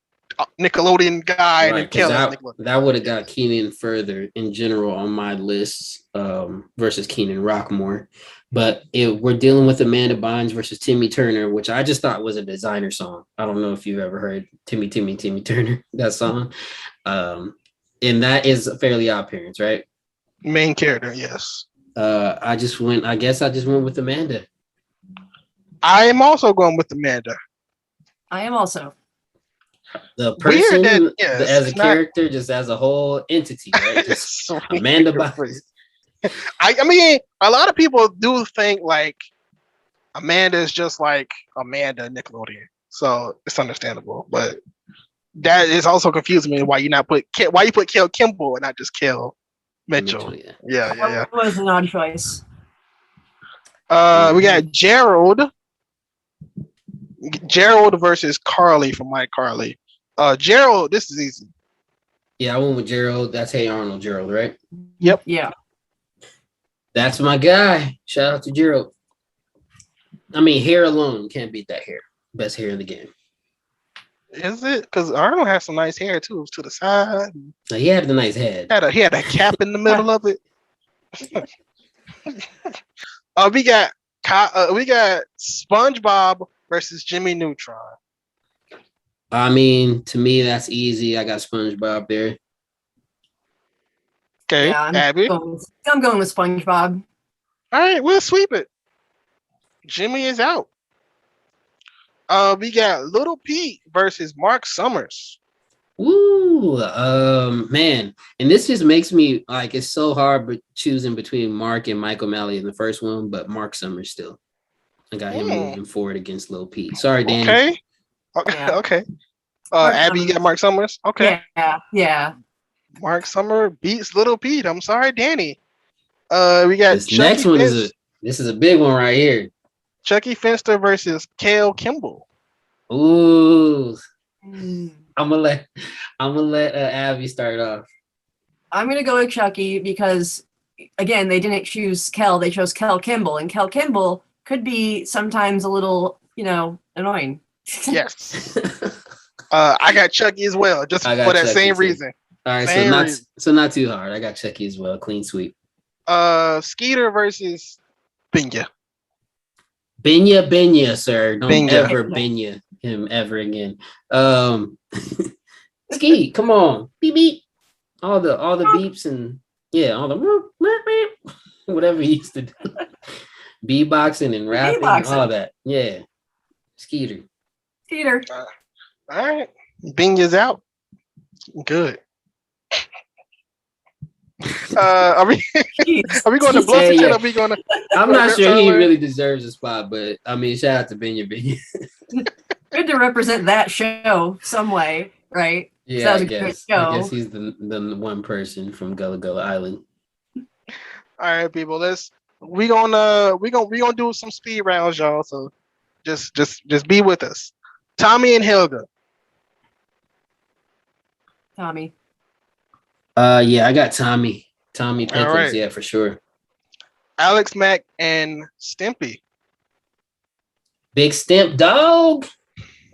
Nickelodeon guy and then
Right, 'cause
Kel as Nickelodeon?
that would have got Keenan further in general on my list versus Keenan Rockmore. But we're dealing with Amanda Bynes versus Timmy Turner, which I just thought was a designer song. I don't know if you've ever heard Timmy Turner, that song. And that is Fairly Odd Parents, right?
Main character, yes.
I guess I just went with Amanda.
I am also going with Amanda.
I am also.
The
Weird
person
that- yeah,
as a
it's not-
character, just as a whole entity, right? Just
So
Amanda
weird.
Bynes.
I mean, a lot of people do think like Amanda is just like Amanda Nickelodeon, so it's understandable. But that is also confusing me why you put Kel Kimball and not just Kel Mitchell.
Yeah.
Yeah.
That was an odd choice.
We got Gerald versus Carly from Mike Carly. Gerald, this is easy.
Yeah, I went with Gerald. That's Hey Arnold Gerald, right?
Yeah.
That's my guy. Shout out to Gerald. I mean, hair alone can't beat that hair. Best hair in the game.
Is it? Because Arnold has some nice hair too, to the side.
Now, he had a nice head.
He had a cap in the middle of it. We got SpongeBob versus Jimmy Neutron.
I mean, to me, that's easy. I got SpongeBob there.
Okay,
Yeah,
Abby.
I'm going with SpongeBob.
All right, we'll sweep it. Jimmy is out. We got Little Pete versus Mark Summers.
Ooh, man. And this just makes me like it's so hard but choosing between Mark and Mike O'Malley in the first one, but Mark Summers still. I got him moving forward against Lil Pete. Sorry, Danny.
Okay.
Yeah.
Okay.
Mark
Abby, you got
Summers.
Mark Summers? Okay.
Yeah.
Mark Summer beats Little Pete. I'm sorry, Danny. We got
This next one is a big one right here.
Chucky Finster versus Kale Kimball.
Ooh,
Mm.
I'm gonna let Abby start off.
I'm gonna go with Chucky because, again, they didn't choose Kel; they chose Kel Kimball, and Kel Kimball could be sometimes a little, annoying.
Yes. I got Chucky as well, just
I got
for that
Chucky
same
too.
reason.
All right,
Same reason.
so not too hard. I got Chucky as well. Clean sweep.
Skeeter versus Binya.
Benya, sir. Don't
Benya.
ever Benya him ever again. Ski, come on. Beep beep. All the beeps and all the whatever he used to do. Beatboxing and rapping, all that. Yeah. Skeeter.
All right. Binya's out. Good. Are we going to bluff each other? Are we going to?
I'm not sure he really deserves a spot, but I mean, shout out to Benya.
Good to represent that show some way, right?
Yeah,
that was
I
a
guess.
great show.
I guess he's the one person from Gullah Gullah Island.
All right, people. We gonna do some speed rounds, y'all. So just be with us. Tommy and Helga.
Tommy.
Yeah, I got Tommy. Tommy Pickles,
right.
Yeah, for sure.
Alex Mack and Stimpy.
Big Stimp dog.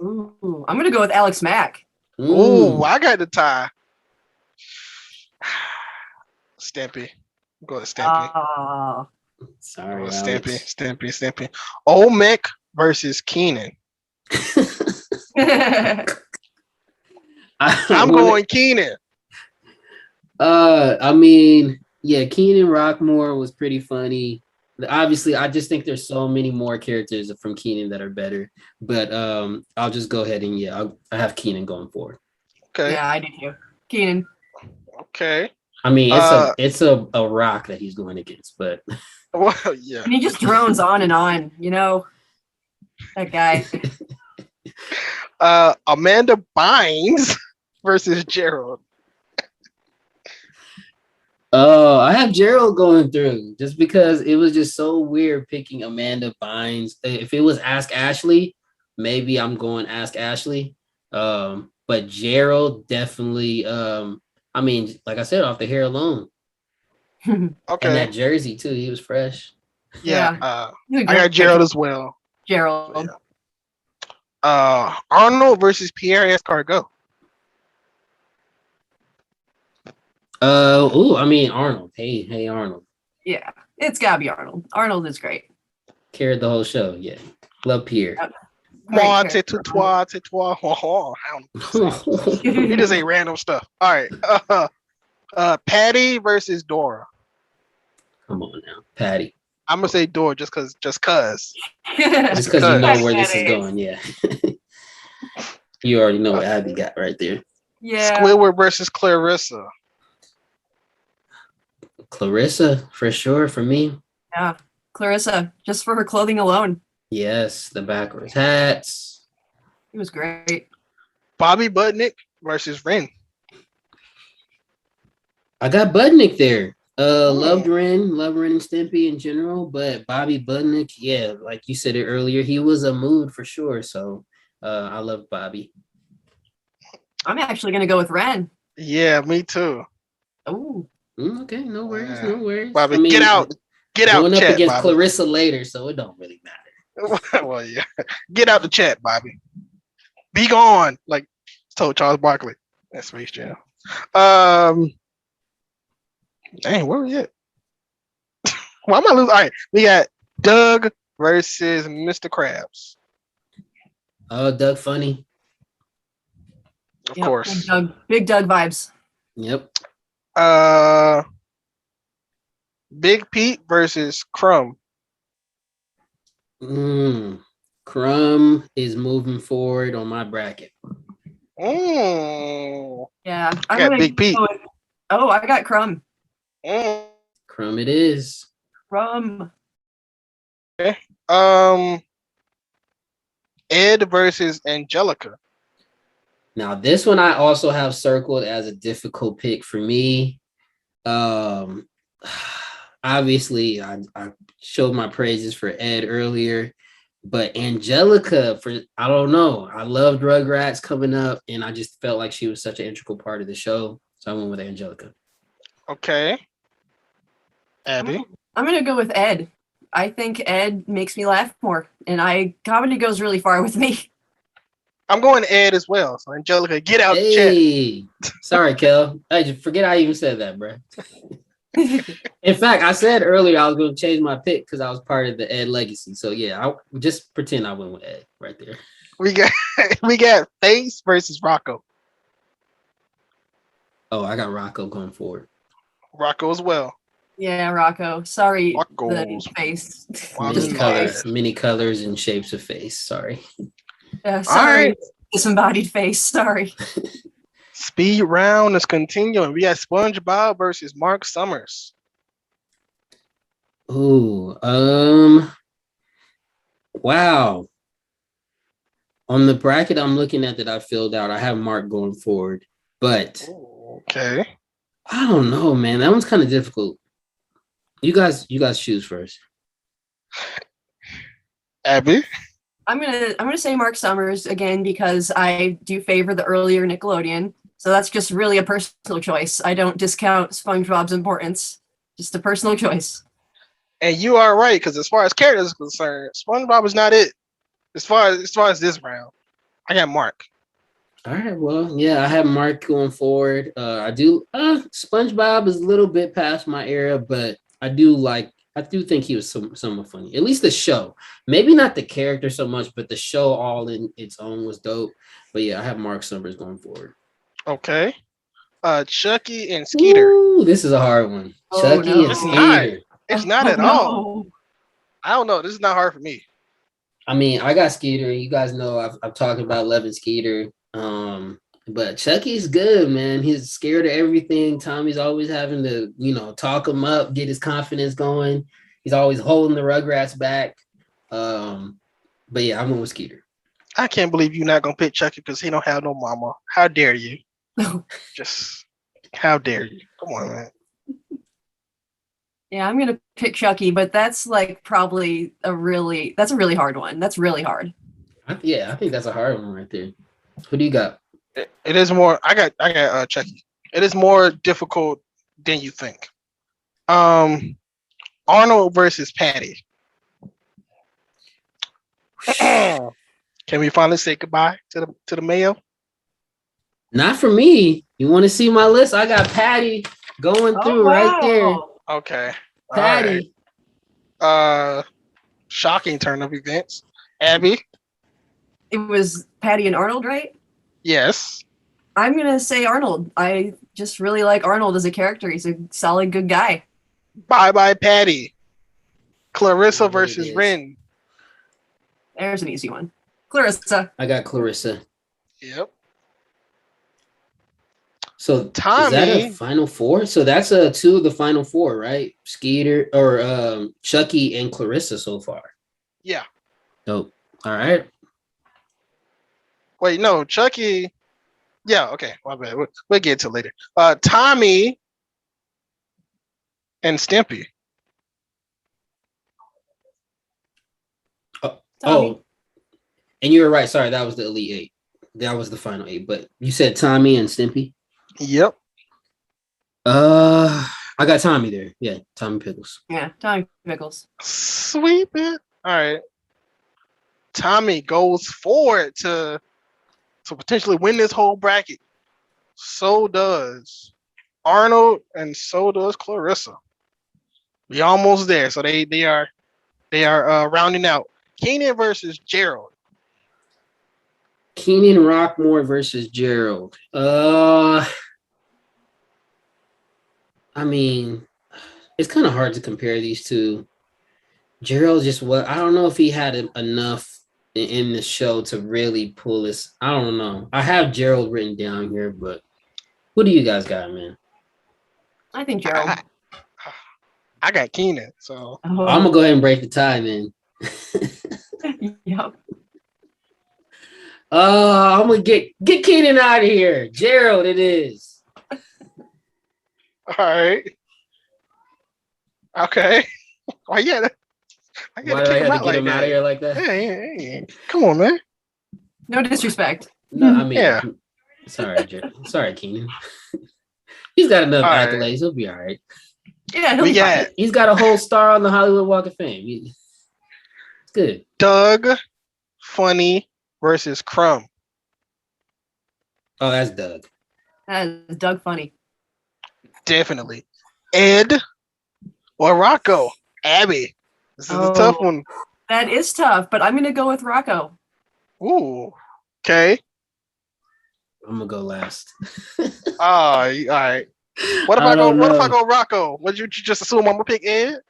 Ooh, I'm gonna go with Alex Mack.
Ooh, I got the tie. Stimpy. Go with Stimpy.
Sorry,
Stimpy. Old Mick versus Keenan. I'm going Keenan.
I mean, yeah, Keenan Rockmore was pretty funny. Obviously, I just think there's so many more characters from Keenan that are better. But I'll just go ahead and I have Keenan going forward.
Okay.
Yeah, I do too. Keenan.
Okay.
I mean, it's a rock that he's going against, but
well, yeah.
And he just drones on and on, that guy.
Amanda Bynes versus Gerald.
Oh, I have Gerald going through just because it was just so weird picking Amanda Bynes. If it was Ask Ashley, maybe I'm going Ask Ashley. But Gerald definitely, I mean, like I said, off the hair alone.
Okay.
And that jersey too, he was fresh.
Yeah. I got Gerald as well.
Gerald.
Yeah. Arnold versus Pierre Escargot.
I mean Arnold. Hey Arnold.
Yeah, it's gotta be Arnold. Arnold is great.
Carried the whole show. Yeah, love Pierre.
Moi, tais-toi. He just ain't random stuff. All right. Patty versus Dora.
Come on now, Patty.
I'm gonna say Dora just cause.
Just because you know where this is going. Yeah. You already know what Abby got right there.
Yeah.
Squidward versus Clarissa.
Clarissa, for sure, for me.
Yeah, Clarissa, just for her clothing alone.
Yes, the backwards hats.
It was great.
Bobby Budnick versus Ren.
I got Budnick there. Loved Ren and Stimpy in general, but Bobby Budnick, yeah, like you said it earlier, he was a mood for sure. So I love Bobby.
I'm actually gonna go with Ren.
Yeah, me too.
Oh.
Okay, no worries.
Bobby, I mean, get out.
Going up
chat,
against
Bobby.
Clarissa later, so it don't really matter.
Well, yeah. Get out the chat, Bobby. Be gone, like told Charles Barkley. That's Space Jam. Dang, where we at? Why am I losing? All right, we got Doug versus Mr. Krabs.
Oh, Doug funny.
Of course.
Big Doug vibes.
Yep.
Big Pete versus Crumb.
Crumb is moving forward on my bracket.
Yeah,
I got Big Pete.
I got Crumb.
Crumb it is.
Crumb.
Okay. Ed versus Angelica.
Now this one I also have circled as a difficult pick for me. Obviously I showed my praises for Ed earlier, but Angelica, I don't know. I loved Rugrats coming up, and I just felt like she was such an integral part of the show. So I went with Angelica.
Okay. Abby.
I'm gonna go with Ed. I think Ed makes me laugh more, and comedy goes really far with me.
I'm going Ed as well. So Angelica, get out the chat.
Hey, sorry, Kel. I just forget I even said that, bro. In fact, I said earlier I was going to change my pick because I was part of the Ed legacy. So yeah, I just pretend I went with Ed right there.
We got Face versus Rocco.
Oh, I got Rocco going forward.
Rocco as well.
Yeah, Rocco. Sorry,
Rocco's
the face.
Many colors and shapes of face. Sorry.
Sorry,
right.
disembodied face. Sorry.
Speed round is continuing. We got SpongeBob versus Mark Summers.
Ooh, wow. On the bracket I'm looking at that I filled out, I have Mark going forward, but
okay.
I don't know, man. That one's kind of difficult. You guys choose first.
Abby.
I'm gonna say Mark Summers again because I do favor the earlier Nickelodeon. So that's just really a personal choice. I don't discount SpongeBob's importance. Just a personal choice.
And you are right, because as far as characters are concerned, SpongeBob is not it. As far as this round, I got Mark.
All right, well, yeah, I have Mark going forward. I do. SpongeBob is a little bit past my era, but I do think he was somewhat funny. At least the show, maybe not the character so much, but the show all in its own was dope. But yeah, I have Mark Summers going forward.
Okay. Chucky and Skeeter.
Ooh, this is a hard one.
Oh,
Chucky
no.
and Skeeter.
It's not at all. I don't know. This is not hard for me.
I mean, I got Skeeter. You guys know I've talked about loving Skeeter. But Chucky's good, man. He's scared of everything. Tommy's always having to, talk him up, get his confidence going. He's always holding the Rugrats back. But yeah, I'm going with Skeeter.
I can't believe you're not gonna pick Chucky because he don't have no mama. How dare you? Just how dare you? Come on, man.
Yeah, I'm gonna pick Chucky, but that's probably a really hard one. That's really hard.
I think that's a hard one right there. Who do you got?
It is more. I got Chucky. It is more difficult than you think. Arnold versus Patty. Can we finally say goodbye to the mayo?
Not for me. You want to see my list? I got Patty going through right there.
Okay.
Patty.
Right. Shocking turn of events. Abby.
It was Patty and Arnold, right?
Yes.
I'm gonna say Arnold. I just really like Arnold as a character. He's a solid, good guy.
Bye, Patty. Clarissa versus Ren.
There's an easy one. Clarissa.
I got Clarissa.
Yep.
So
Tommy,
is that a final four? So that's two of the final four, right? Skeeter or Chucky and Clarissa so far.
Yeah.
Dope. All right.
Wait, no, Chucky. Yeah, okay. My bad. We'll get to it later. Tommy and Stimpy.
Oh, and you were right. Sorry, that was the Elite Eight. That was the final eight. But you said Tommy and Stimpy?
Yep.
I got Tommy there. Yeah, Tommy Pickles.
Yeah, Tommy Pickles.
Sweet bit. All right. Tommy goes forward to potentially win this whole bracket. So does Arnold, and so does Clarissa. We almost there. So they are rounding out. Keenan versus Gerald.
Keenan Rockmore versus Gerald. I mean, it's kind of hard to compare these two. Gerald I don't know if he had enough in the show to really pull this. I don't know. I have Gerald written down here, but who do you guys got, man?
I think Gerald.
I got Keenan, so
I'm gonna go ahead and break the tie, man.
Yep.
I'm gonna get Keenan out of here. Gerald, it is.
all right. Okay. Why yeah?
Why do I have to get him out of here like that?
Hey. Come on, man.
No disrespect.
No, I mean,
Yeah.
Sorry, Keenan. He's got enough
All right.
accolades. He'll be all right.
Yeah, he'll
We
be fine.
got
He's got a whole star on the Hollywood Walk of Fame. It's good.
Doug Funny versus Crumb.
Oh, that's Doug.
That is Doug Funny.
Definitely. Ed or Rocco. Abby. This is a tough one.
That is tough, but I'm gonna go with Rocco.
Ooh. Okay.
I'm gonna go last.
All right. What if I go Rocco? Would you just assume I'm gonna pick Ed?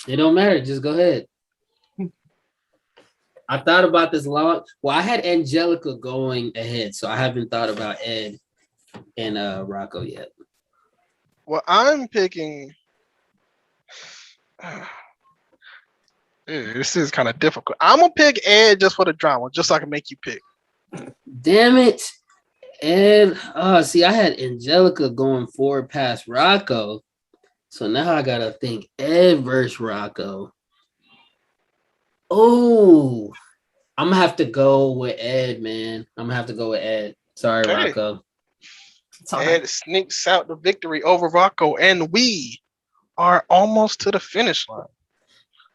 It don't matter. Just go ahead. I thought about this long. Well, I had Angelica going ahead, so I haven't thought about Ed and Rocco yet.
Well, I'm picking. This is kind of difficult. I'm gonna pick Ed just for the drama, just so I can make you pick.
Damn it. Ed. See, I had Angelica going forward past Rocco. So now I gotta think Ed versus Rocco. Oh, I'm gonna have to go with Ed, man. I'm gonna have to go with Ed. Sorry,
Okay.
Rocco.
Ed sneaks out the victory over Rocco, and we are almost to the finish line.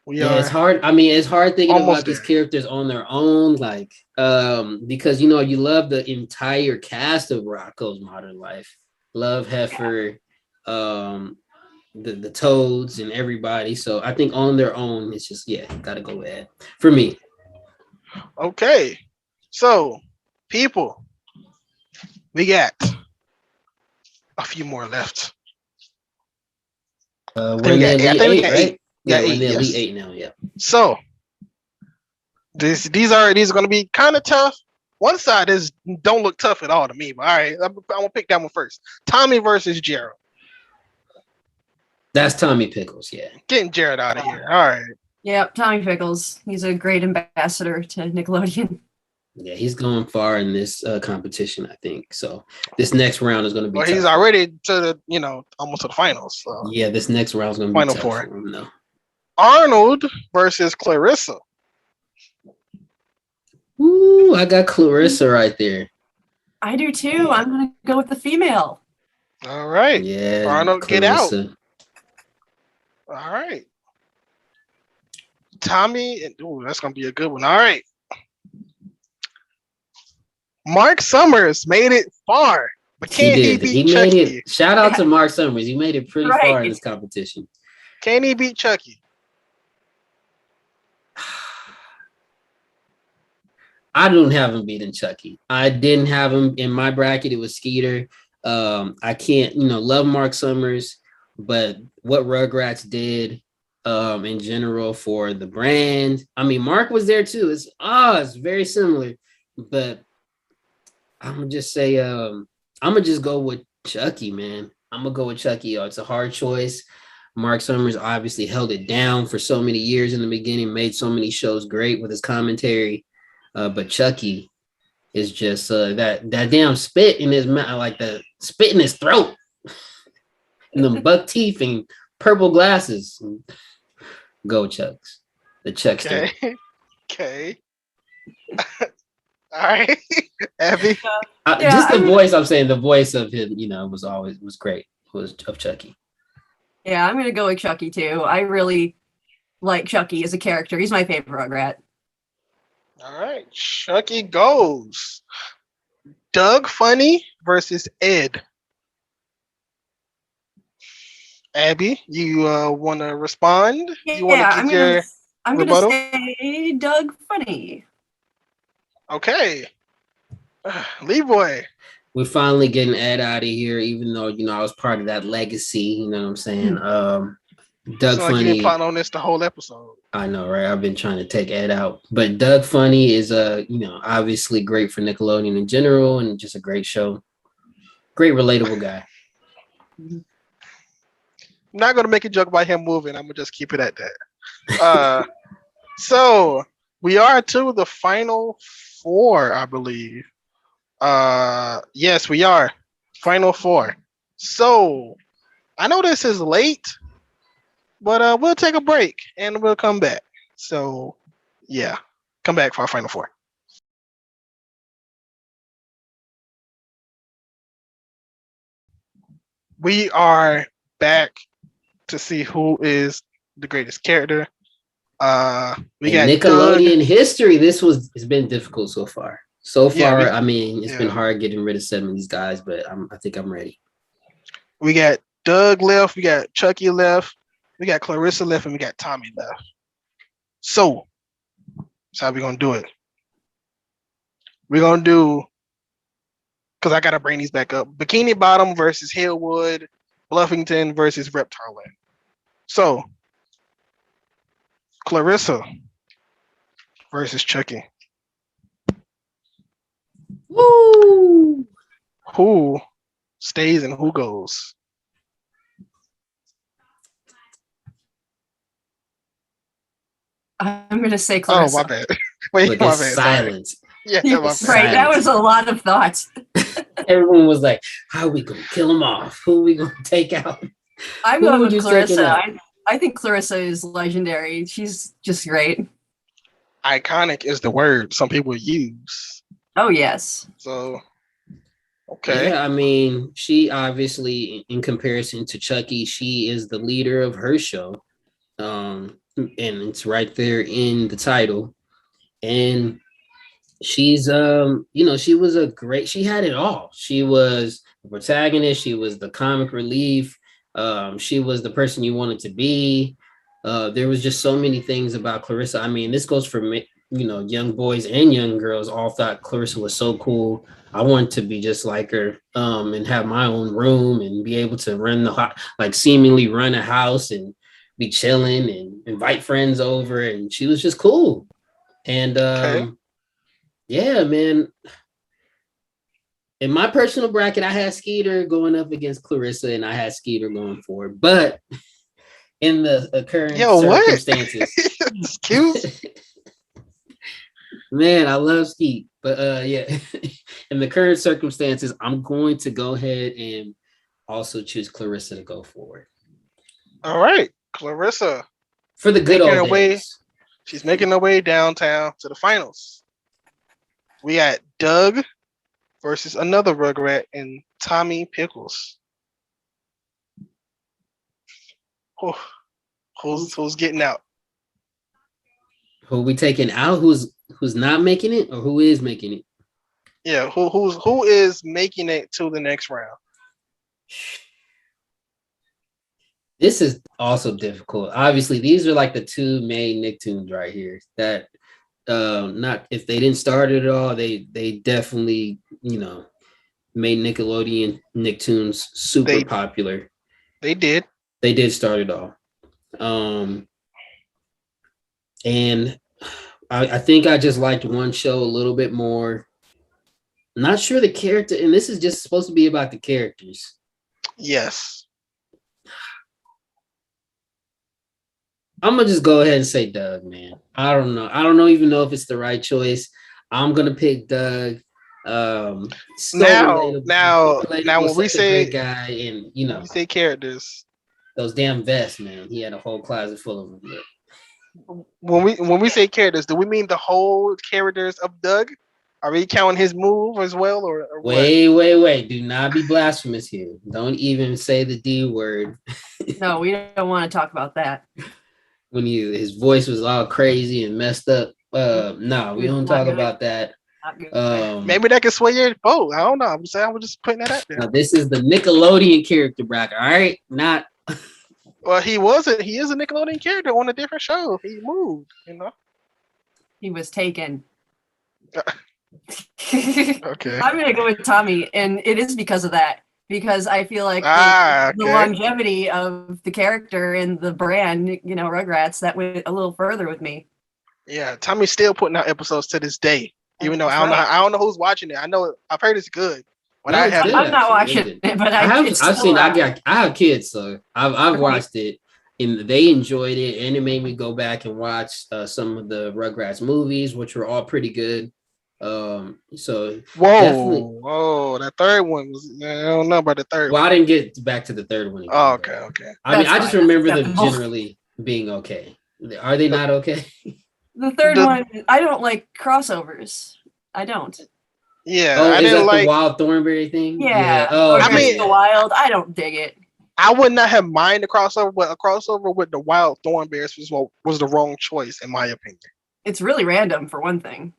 It's hard. I mean, it's hard thinking
Almost
about these
there.
characters on their own, like, because you know you love the entire cast of Rocco's Modern Life. Love Heifer, the Toads, and everybody. So I think on their own, it's just gotta go with Ed for me.
Okay, so people, we got a few more left.
We're in the Elite Eight, right?
Yeah,
we're in the
yes.
Elite Eight now. Yeah.
So these are going to be kind of tough. One side don't look tough at all to me, but all right, I'm gonna pick that one first. Tommy versus Gerald.
That's Tommy Pickles. Yeah.
Getting Jared out of here. All right.
Yep, Tommy Pickles. He's a great ambassador to Nickelodeon.
Yeah, he's going far in this competition, I think. So this next round is going to be.
Well,
tough.
he's already to the almost to the finals. So.
Yeah, this next round is going to be
Final
tough
four.
for him, though.
Arnold versus Clarissa.
Ooh, I got Clarissa right there.
I do too. I'm gonna go with the female.
All right.
Yeah,
Arnold,
Clarissa.
get out. All right. Tommy, that's gonna be a good one. All right. Mark Summers made it far, but can he beat
He
Chucky?
made it. Shout out to Mark Summers. He made it pretty far in this competition.
Can he beat Chucky?
I don't have him beating Chucky. I didn't have him in my bracket. It was Skeeter. I can't, love Mark Summers, but what Rugrats did in general for the brand. I mean, Mark was there too. It's very similar, but I'm gonna just say I'm gonna just go with Chucky, man. I'm gonna go with Chucky. It's a hard choice. Mark Summers obviously held it down for so many years in the beginning, made so many shows great with his commentary. But Chucky is just that damn spit in his mouth, like the spit in his throat, and them buck teeth and purple glasses. Go Chucks, the Chuckster.
Okay. All right, Abby.
Just the voice. I'm saying the voice of him, was great. Was of Chucky.
Yeah, I'm gonna go with Chucky too. I really like Chucky as a character. He's my favorite Rugrat.
All right, Chucky goes. Doug Funny versus Ed. Abby, you want to respond? You want to give your
I'm
rebuttal?
gonna say Doug Funny.
Okay. Leeboy.
We're finally getting Ed out of here, even though I was part of that legacy. You know what I'm saying? Doug
Funny. Like you've been plotting on this the whole episode.
I know, right? I've been trying to take Ed out, but Doug Funny is obviously great for Nickelodeon in general, and just a great show. Great, relatable guy.
I'm not gonna make a joke about him moving. I'm gonna just keep it at that. So we are to the final four, I believe. Yes, we are. Final four. So I know this is late, but we'll take a break and we'll come back. So yeah, come back for our final four. we are back to see who is the greatest character. We got
Nickelodeon
Doug.
history. It's been difficult so far.
Yeah,
I mean, it's been
yeah.
hard getting rid of some of these guys, but I think I'm ready.
We got Doug left. We got Chucky left. We got Clarissa left, and we got Tommy left. So, that's how we're gonna do it. We're gonna do, because I gotta bring these back up. Bikini Bottom versus Hillwood, Bluffington versus Reptile Land. So, Clarissa versus Chucky.
Woo!
Who stays and who goes?
I'm gonna say Clarissa.
Oh, my bad. Wait,
Look,
my
it's
bad.
silence.
Sorry. Yeah, my
It's
bad.
Right, that
silence.
was a lot of thoughts.
Everyone was like, "How are we gonna kill him off? Who are we gonna take out?"
I'm
Who
going
would
with
you take it
Clarissa.
up?
I think Clarissa is legendary. She's just great.
Iconic is the word some people use.
Oh yes.
So, okay.
Yeah, I mean, she obviously, in comparison to Chucky, she is the leader of her show, and it's right there in the title. And she's, she had it all. She was the protagonist. She was the comic relief. She was the person you wanted to be. There was just so many things about Clarissa. I mean, this goes for young boys and young girls. All thought Clarissa was so cool. I wanted to be just like her, and have my own room and be able to seemingly run a house and be chilling and invite friends over. And she was just cool. And yeah, man. In my personal bracket, I had Skeeter going up against Clarissa, and I had Skeeter going forward. But in the current circumstances,
Excuse?
Man, I love Skeet, but yeah, in the current circumstances, I'm going to go ahead and also choose Clarissa to go forward.
All right, Clarissa.
For the good old days.
She's making her way downtown to the finals. We got Doug versus another Rugrat and Tommy Pickles. Who's getting out?
Who we taking out? Who's not making it, or who is making it?
Yeah, who is making it to the next round?
This is also difficult. Obviously, these are like the two main Nicktoons right here. That not if they didn't start it at all, they definitely made Nickelodeon Nicktoons super popular.
They did.
They did start it all. And I think I just liked one show a little bit more. Not sure the character, and this is just supposed to be about the characters.
Yes.
I'm gonna just go ahead and say Doug, man. I don't know. I don't even know if it's the right choice. I'm gonna pick Doug. Now
when we say
guy, and
we say characters,
those damn vests, man. He had a whole closet full of them.
When we say characters, do we mean the whole characters of Doug? Are we counting his move as well, or
wait? Do not be blasphemous here. Don't even say the D word.
No, we don't want to talk about that.
When his voice was all crazy and messed up. No, we don't talk about that.
Maybe that can sway your vote. I don't know. I'm just putting that out there.
Now, this is the Nickelodeon character bracket, all right? Not.
Well, he is a Nickelodeon character on a different show. He moved,
He was taken.
Okay.
I'm gonna go with Tommy, and it is because of that. Because I feel like the longevity of the character and the brand, Rugrats, that went a little further with me.
Yeah, Tommy's still putting out episodes to this day, even though I don't know who's watching it. I've heard it's good, but
I'm not watching it. But I've
seen. I have kids, so I've watched it, and they enjoyed it, and it made me go back and watch some of the Rugrats movies, which were all pretty good. So
whoa, that third one was, I don't know about the third
one. I didn't get back to the third one again.
Oh, okay.
I mean, I just remember them generally being okay. Are they not okay?
The third one, I don't like crossovers. I don't.
Yeah,
Oh,
I
is
didn't
that
like.
the wild thornberry thing?
Yeah.
Oh,
I
okay,
mean-
the wild. I don't dig it.
I would not have mind the crossover, but a crossover with the Wild Thornberries was the wrong choice in my opinion.
It's really random for one thing.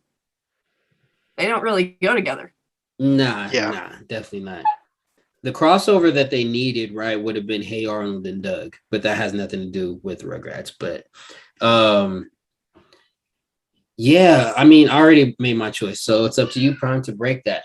They don't really go together.
Nah,
Yeah.
definitely not. The crossover that they needed, right, would have been Hey Arnold and Doug, but that has nothing to do with Rugrats. But yeah, I mean, I already made my choice, so it's up to you, Prime, to break that.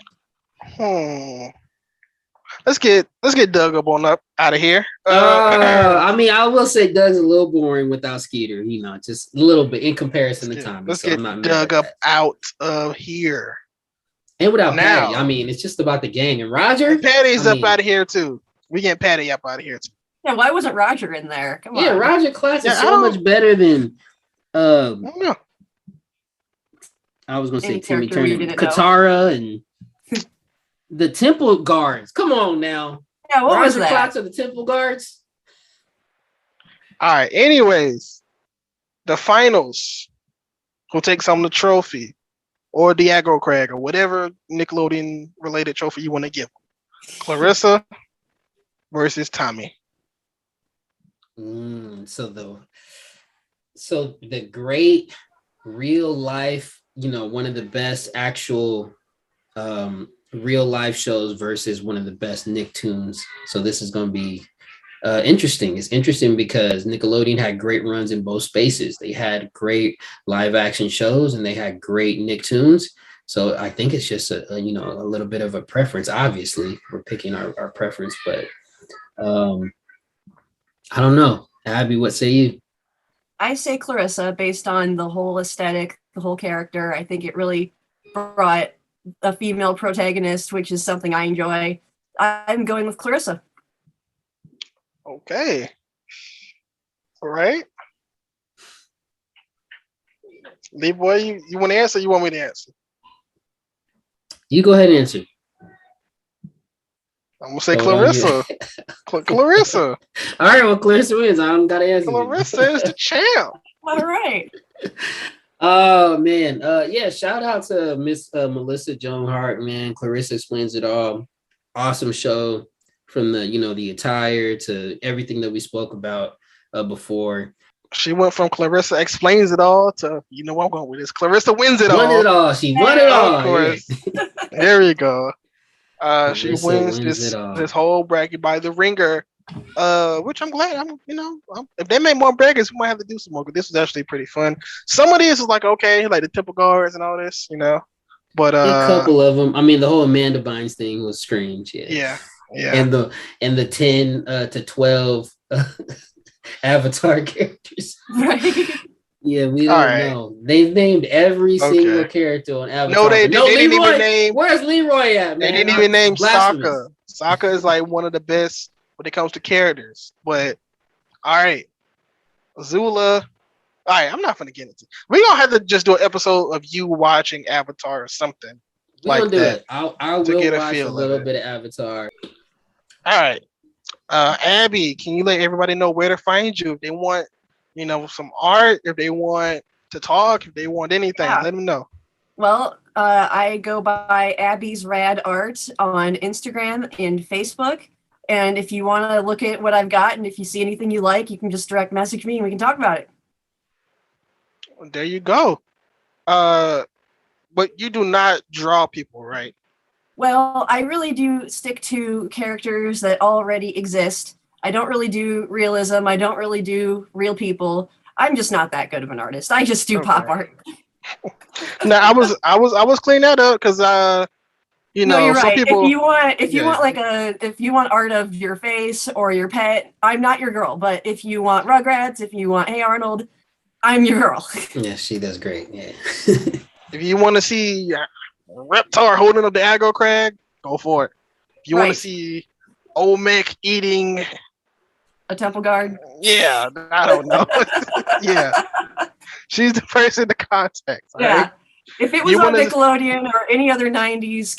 Let's get Doug up out of here.
I mean, I will say Doug's a little boring without Skeeter, just a little bit in comparison to Tommy.
Let's
so
get
I'm not
Doug
mad at
up
that.
out of here.
And without
Now.
Patty, I mean, it's just about the gang. And Roger,
And Patty's
I
up
mean,
out of here too. We getting Patty up out of here too.
Yeah, why wasn't Roger in there? Come
yeah,
on.
Roger class
Yeah,
is
I
so
don't-
much better than
I don't know.
I was gonna say
Any
Timmy
character we
Turner,
didn't know.
Katara, and the Temple Guards. Come on now,
Yeah, what was
Roger
that?
Klotz of the Temple Guards.
All right. Anyways, the finals. Who takes home the trophy, or the aggro crag, or whatever Nickelodeon related trophy you want to give? Clarissa versus Tommy.
So the great real life, one of the best actual real life shows versus one of the best Nicktoons. So this is going to be interesting. It's interesting because Nickelodeon had great runs in both spaces. They had great live action shows and they had great Nicktoons. So I think it's just a little bit of a preference. Obviously, we're picking our preference, but I don't know. Abby, what say you?
I say Clarissa based on the whole aesthetic, the whole character. I think it really brought a female protagonist, which is something I enjoy. I'm going with Clarissa.
Okay. All right. Leeboy, you want to answer? Or you want me to answer?
You go ahead and answer.
I'm gonna say
Hold on here.
Clarissa. Clarissa.
All right, well, Clarissa wins. I don't got to answer.
Clarissa is the champ.
All right.
Oh man, yeah. Shout out to Miss Melissa Joan Hart, man. Clarissa Explains It All. Awesome show, from the attire to everything that we spoke about before.
She went from Clarissa Explains It All to I'm going with this. Clarissa Wins It All.
Won it all. She won it all.
Of course.
Yeah.
There you go. She
Clarissa
wins
wins
this
it all.
this whole bracket by the ringer. Which I'm glad. If they make more brackets, we might have to do some more. But this was actually pretty fun. Some of these is like okay, like the Temple Guards and all this, But
A couple of them. I mean, the whole Amanda Bynes thing was strange. Yeah.
yeah.
And the 10 to 12 Avatar characters.
Right.
Yeah, we don't
All right.
know. They've named every single
Okay.
character on Avatar.
No, they didn't even
Leroy!
name.
Where's Leroy at, man?
They didn't even name
Blasphemous.
Sokka. Sokka is like one of the best when it comes to characters. But all right, Azula. All right, I'm not gonna get into. We're gonna have to just do an episode of you watching Avatar or something.
We're
like
gonna do
that,
it. I
to
will
get a
watch
feel
a
of
little
it.
bit of Avatar.
All right, Abby, can you let everybody know where to find you if they want, some art, if they want to talk, if they want anything?
Yeah.
Let them know.
Well, I go by Abbysradart on Instagram and Facebook. And if you want to look at what I've got and if you see anything you like, you can just direct message me and we can talk about it.
There you go. But you do not draw people, right?
Well, I really do stick to characters that already exist. I don't really do realism. I don't really do real people. I'm just not that good of an artist. I just do pop
Okay.
art.
No, I was cleaning that up because
No, you're
some
right.
people.
If you want art of your face or your pet, I'm not your girl. But if you want Rugrats, if you want Hey Arnold, I'm your girl.
Yeah, she does great. Yeah.
If you want to see Reptar holding up the aggro crag, go for it. If you want
Right.
to see Olmec eating,
A temple guard.
yeah, I don't know. Yeah, she's the person to contact. all
Yeah.
right?
If it was
You
on
wanna-
Nickelodeon or any other '90s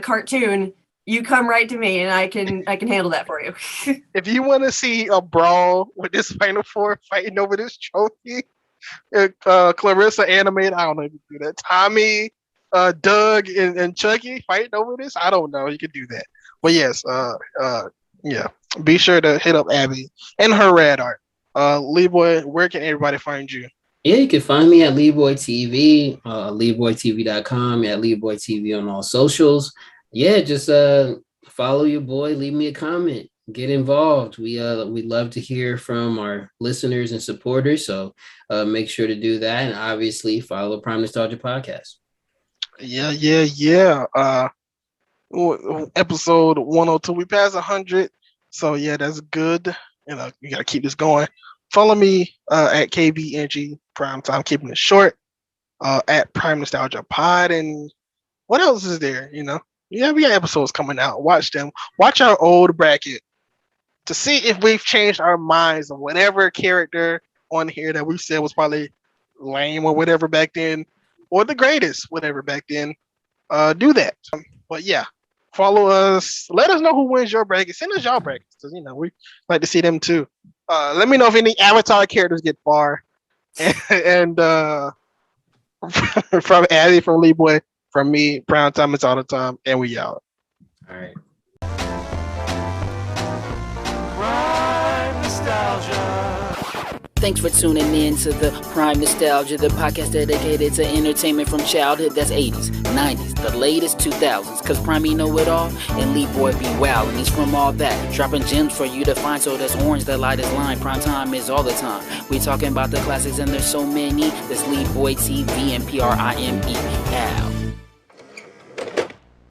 cartoon, you come right to me and I can handle that for you.
If you want to see a brawl with this Final Four fighting over this trophy, Clarissa animated. I don't know if you do that. Tommy, Doug and Chucky fighting over this. I don't know. You could do that. But yes, yeah. Be sure to hit up Abby and her rad art. Leeboy, where can everybody find you?
Yeah, you can find me at Leeboy TV, LeeboyTV.com, at Leeboy TV on all socials. Yeah, just follow your boy, leave me a comment, get involved. We love to hear from our listeners and supporters, so make sure to do that, and obviously follow Prime Nostalgia Podcast.
Yeah. Episode 102. We passed 100, so yeah, that's good. You know, you gotta keep this going. Follow me at KBNG Primetime, keeping it short. At Prime Nostalgia Pod, and what else is there? You know, yeah, we got episodes coming out. Watch them. Watch our old bracket to see if we've changed our minds on whatever character on here that we said was probably lame or whatever back then, or the greatest whatever back then. Do that. But yeah, follow us. Let us know who wins your bracket. Send us y'all brackets, because you know we like to see them too. Let me know if any Avatar characters get far. And from Addy, from Leeboy, from me, Brown Time is all the time, and we out.
All right.
Prime Nostalgia.
Thanks for tuning in to the Prime Nostalgia, the podcast dedicated to entertainment from childhood. That's 80s, 90s, the latest 2000s. Cause Prime know it all, and Leeboy be wild, and he's from all that. Dropping gems for you to find, so that's orange, the lightest line. Prime time is all the time. We talking about the classics, and there's so many. That's Leeboy TV and PRIME. Out.